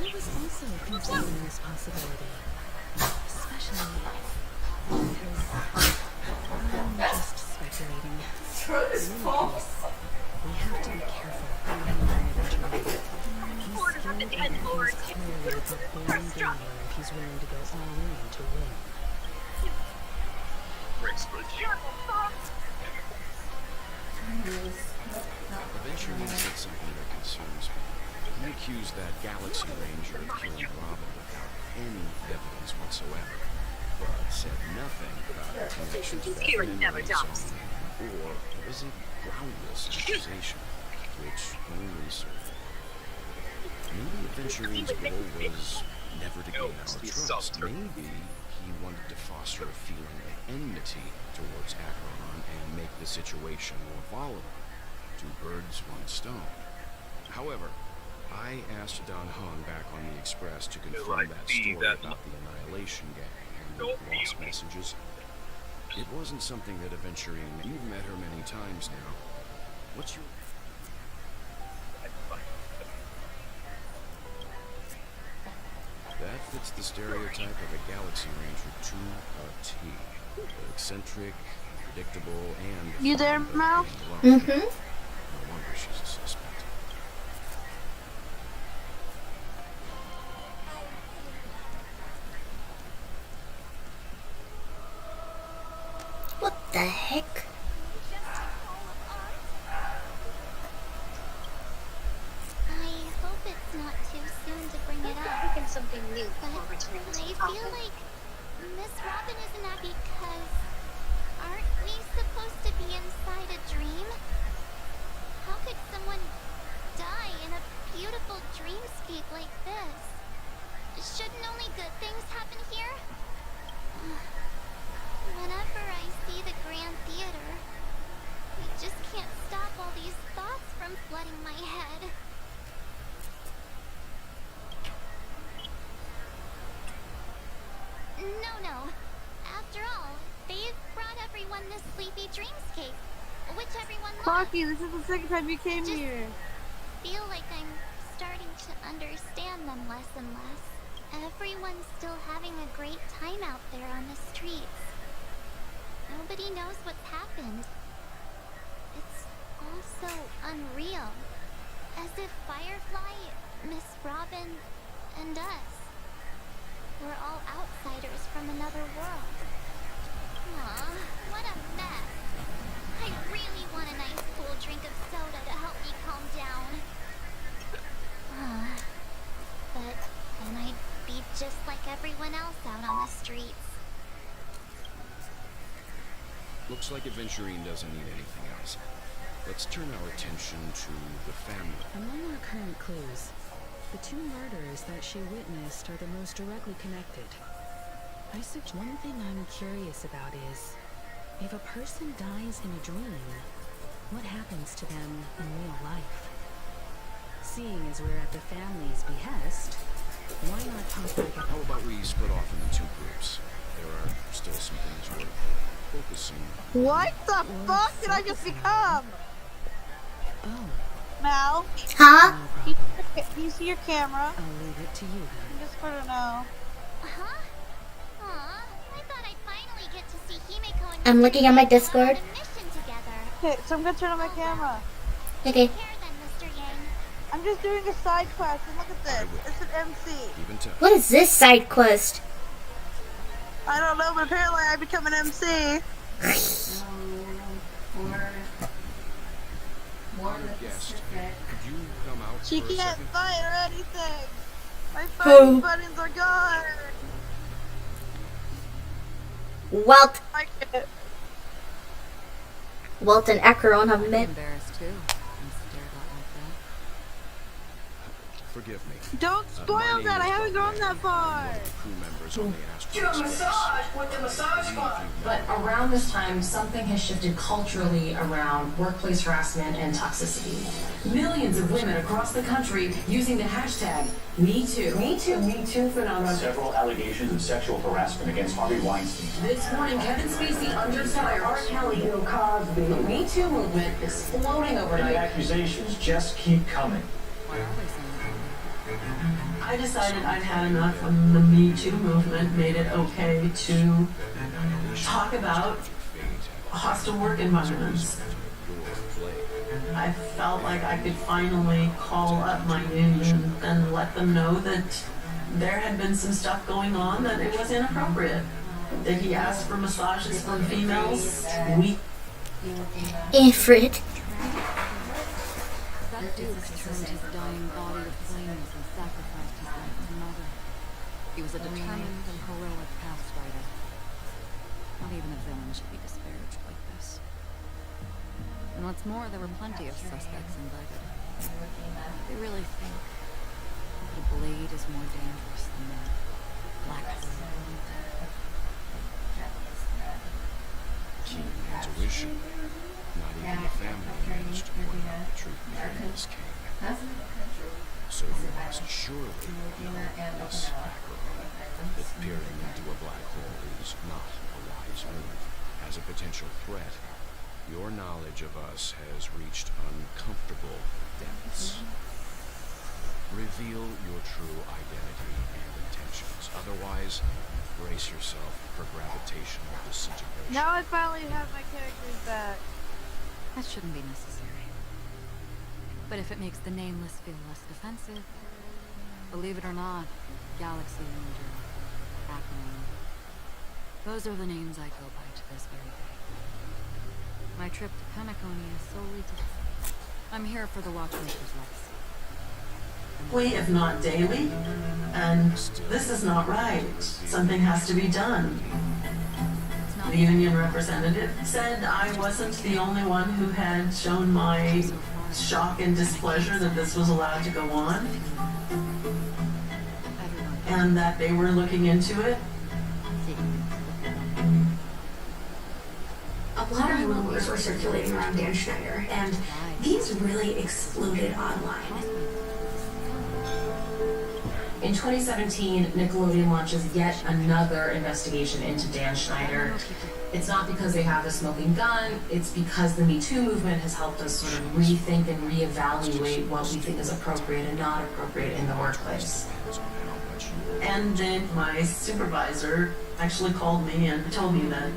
was also considering this possibility. Especially because I'm just speculating. In any case, we have to be careful when we eventually. He's skilled and he's clearly a born gamer if he's willing to go all in to win.
Eventually, he said something that concerns me. He accused that Galaxy Ranger of killing Robin without any evidence whatsoever, but said nothing about the connection to that memory zone, or was it groundless accusation, which only served. Maybe Adventurine's goal was never to gain our trust. Maybe he wanted to foster a feeling of enmity towards Acheron and make the situation more volatile. Two birds, one stone. However, I asked Don Hung back on the Express to confirm that story about the Annihilation Gang and the lost messages. It wasn't something that Adventurine... You've met her many times now. What's your... That fits the stereotype of a Galaxy Ranger to a T. Eccentric, predictable, and...
You there, Mal?
Mm-hmm. No wonder she's a suspect.
What the heck?
Something new before returning to the office. I feel like Miss Robin isn't happy because aren't we supposed to be inside a dream? How could someone die in a beautiful dreamscape like this? Shouldn't only good things happen here? Whenever I see the Grand Theater, I just can't stop all these thoughts from flooding my head. No. After all, they've brought everyone this sleepy dreamscape, which everyone loves.
Clocky, this is the second time you came here.
Feel like I'm starting to understand them less and less. Everyone's still having a great time out there on the streets. Nobody knows what's happened. It's all so unreal. As if Firefly, Miss Robin, and us we're all outsiders from another world. Aw, what a mess. I really want a nice cool drink of soda to help me calm down. But then I'd be just like everyone else out on the streets.
Looks like Adventurine doesn't need anything else. Let's turn our attention to the family.
Among our current clues, the two murders that she witnessed are the most directly connected. One thing I'm curious about is, if a person dies in a dream, what happens to them in real life? Seeing as we're at the family's behest, why not talk back at...
How about we split off into two groups? There are still some things worth focusing on.
What the fuck did I just become?
Oh.
Mal?
Huh?
Do you see your camera?
I'll leave it to you then.
I'm just gonna know.
Huh? Aw, I thought I'd finally get to see Himeko and
I'm looking at my Discord.
Okay, so I'm gonna turn on my camera.
Okay.
I'm just doing a side quest, and look at this. It's an MC.
What is this side quest?
I don't know, but apparently I become an MC.
Could you come out
She
for a
can't
second?
fight or anything. My fighting buttons are gone.
Walt and Acheron have met.
Embarrassed too. I'm scared like
Forgive me.
Don't spoil that. I haven't gone that far.
Crew members on the
Do a
Asteroid
massage with the massage gun. But around this time, something has shifted culturally around workplace harassment and toxicity. Millions of women across the country using the hashtag #MeToo. Me Too phenomenon.
Several allegations of sexual harassment against Harvey Weinstein.
This morning, Kevin Spacey under fire. R. Kelly, Bill Cosby. The Me Too movement is exploding
And the
overnight.
accusations just keep coming.
I decided I'd had enough when the Me Too movement made it okay to talk about hostile work environments. I felt like I could finally call up my union and let them know that there had been some stuff going on that it was inappropriate. That he asked for massages from females.
Ifrit.
That Duke turned his dying body to flames and sacrificed his life to mother. He was a determined and heroic past fighter. Not even a villain should be disparaged like this. And what's more, there were plenty of suspects indicted. They really think that a blade is more dangerous than that black blade.
Keen intuition. Not even the family managed to point out the truth behind this king. So you must surely know this Acheron, that peering into a black hole is not a wise move. As a potential threat, your knowledge of us has reached uncomfortable depths. Reveal your true identity and intentions. Otherwise, brace yourself for gravitational disintegration.
Now I finally have my characters back.
That shouldn't be necessary. But if it makes the nameless feel less defensive, believe it or not, Galaxy Ranger, Acheron, those are the names I go by to this very day. My trip to Penacony is solely to this. I'm here for the Watchmaker's legacy.
If not daily, and this is not right. Something has to be done. The union representative said I wasn't the only one who had shown my shock and displeasure that this was allowed to go on, and that they were looking into it.
A lot of rumors were circulating around Dan Schneider, and these really exploded online.
In 2017, Nickelodeon launches yet another investigation into Dan Schneider. It's not because they have a smoking gun, it's because the Me Too movement has helped us sort of rethink and reevaluate what we think is appropriate and not appropriate in the workplace.
And then my supervisor actually called me and told me that,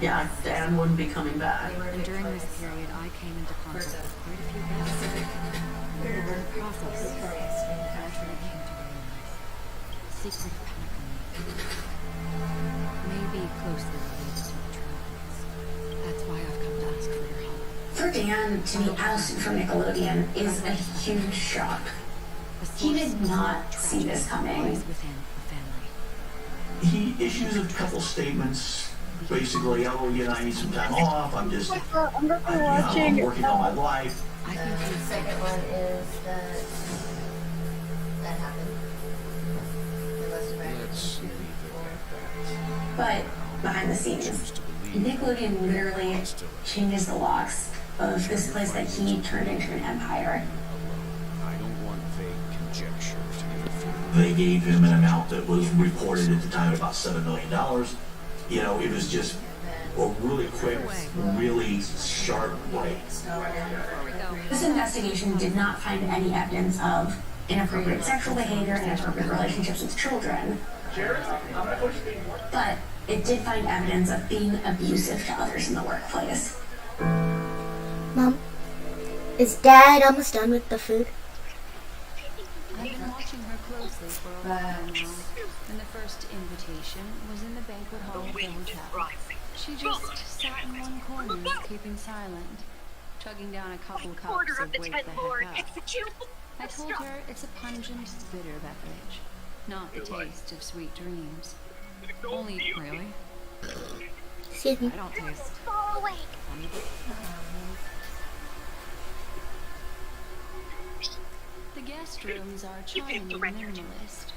yeah, Dan wouldn't be coming back.
And during this period, I came into contact with quite a few guys. In the process, I naturally came to realize the secret of Penacony may be closely related to the Trojans. That's why I've come to ask for your help.
For Dan to be ousted from Nickelodeon is a huge shock. He did not see this coming.
He issues a couple statements, basically, oh, I need some time off, I'm working on my life.
The second one is that happened.
Let's leave it at that.
But behind the scenes, Nickelodeon literally changes the locks of this place that he turned into an empire.
I don't want vague conjecture to interfere.
They gave him an amount that was reported at the time about $7 million. You know, it was just a really quick, really sharp break.
This investigation did not find any evidence of inappropriate sexual behavior and inappropriate relationships with children. But it did find evidence of being abusive to others in the workplace.
Mom, is Dad almost done with the food?
I've been watching her closely for a while now, and the first invitation was in the banquet hall of the hotel. She just sat in one corner, keeping silent, chugging down a couple cups of Wake the Heck Up. I told her it's a pungent, bitter beverage, not the taste of sweet dreams. Only, really?
Excuse me.
I don't taste. The guest rooms are charmingly minimalist,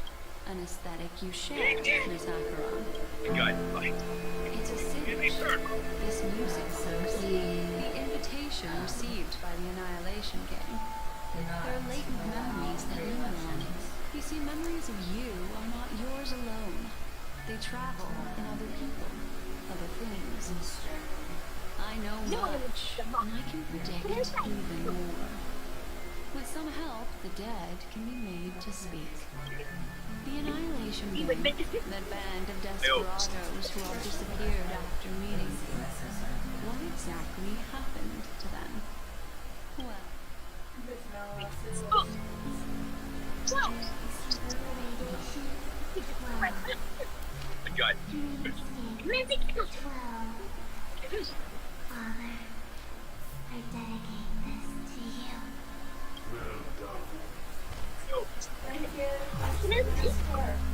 an aesthetic you share, Miss Acheron. It's a cinch. This music source, the invitation received by the Annihilation Gang. There are latent memories that linger on it. You see, memories of you are not yours alone. They travel in other people, other things. I know much, and I can predict even more. With some help, the dead can be made to speak. The Annihilation Gang, that band of desperados who all disappeared after meeting you. What exactly happened to them? Well...
Father, I dedicate this to you.
Thank you.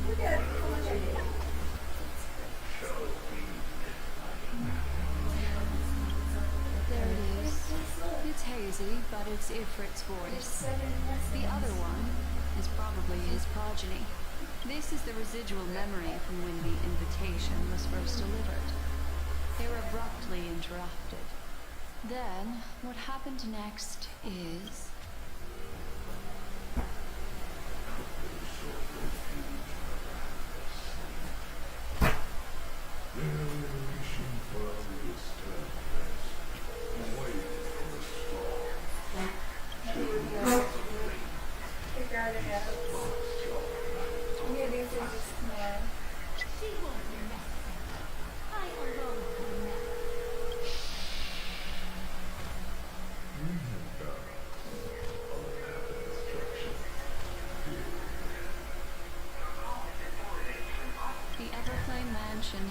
Look at how much I did.
There it is. It's hazy, but it's Ifrit's voice. The other one is probably his progeny. This is the residual memory from when the invitation was first delivered. They were abruptly interrupted. Then, what happened next is...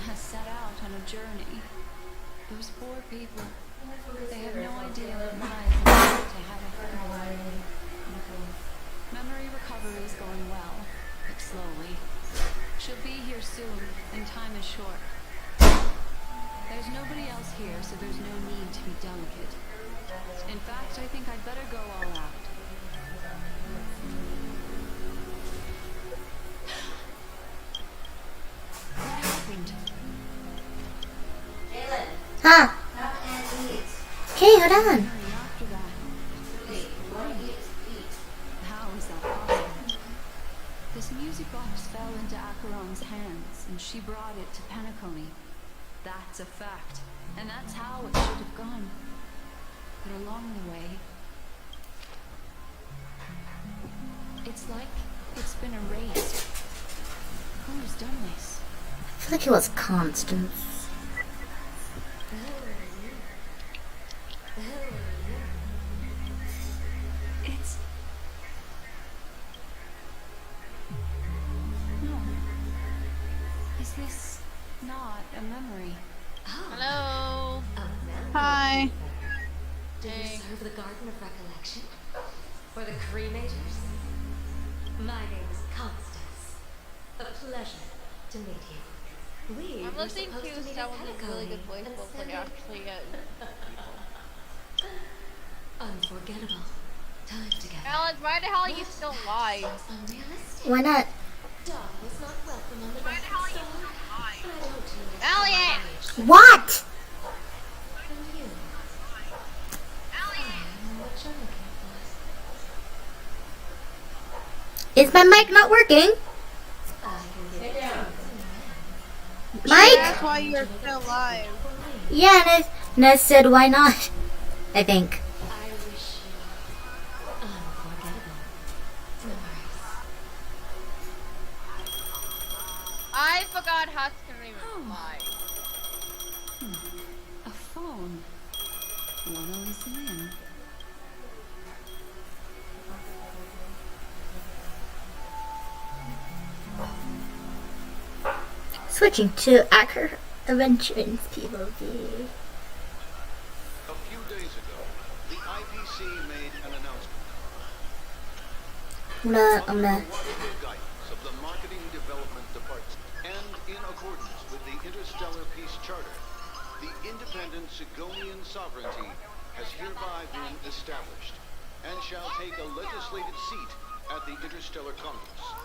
has set out on a journey. Those poor people, they have no idea what lies ahead to have a family. Memory recovery is going well, but slowly. She'll be here soon, and time is short. There's nobody else here, so there's no need to be delicate. In fact, I think I'd better go all out.
Huh? Okay, hold on.
How is that possible? This music box fell into Acheron's hands, and she brought it to Penacony. That's a fact, and that's how it should have gone. But along the way, it's like it's been erased. Who's done this?
I feel like it was Constance.
It's... No. Is this not a memory?
Hello.
Hi.
Do you serve the Garden of Recollection? For the cremators? My name is Constance. A pleasure to meet you. We
I'm
were
listening
supposed
to
meet
someone
at
with really good
Penacony,
voice
and
before they actually get
unforgettable. Time together.
Alan, why the hell are you still live?
Unrealistic.
Why not?
Dog was not welcome on the why the hell are you still live?
Elliot!
What?
From you. Elliot! I know what you're looking for.
Is my mic not working? Mike?
That's why you're still alive.
Yeah, and I said why not? I think.
I wish you unforgettable. No worries.
I forgot how to even fly.
A phone. Wanna listen in?
Switching to Acker Adventures PvP.
A few days ago, the IPC made an announcement.
I'm gonna.
Under the guidance of the Marketing Development Department, and in accordance with the Interstellar Peace Charter, the independent Sigonian sovereignty has hereby been established, and shall take a legislative seat at the Interstellar Congress.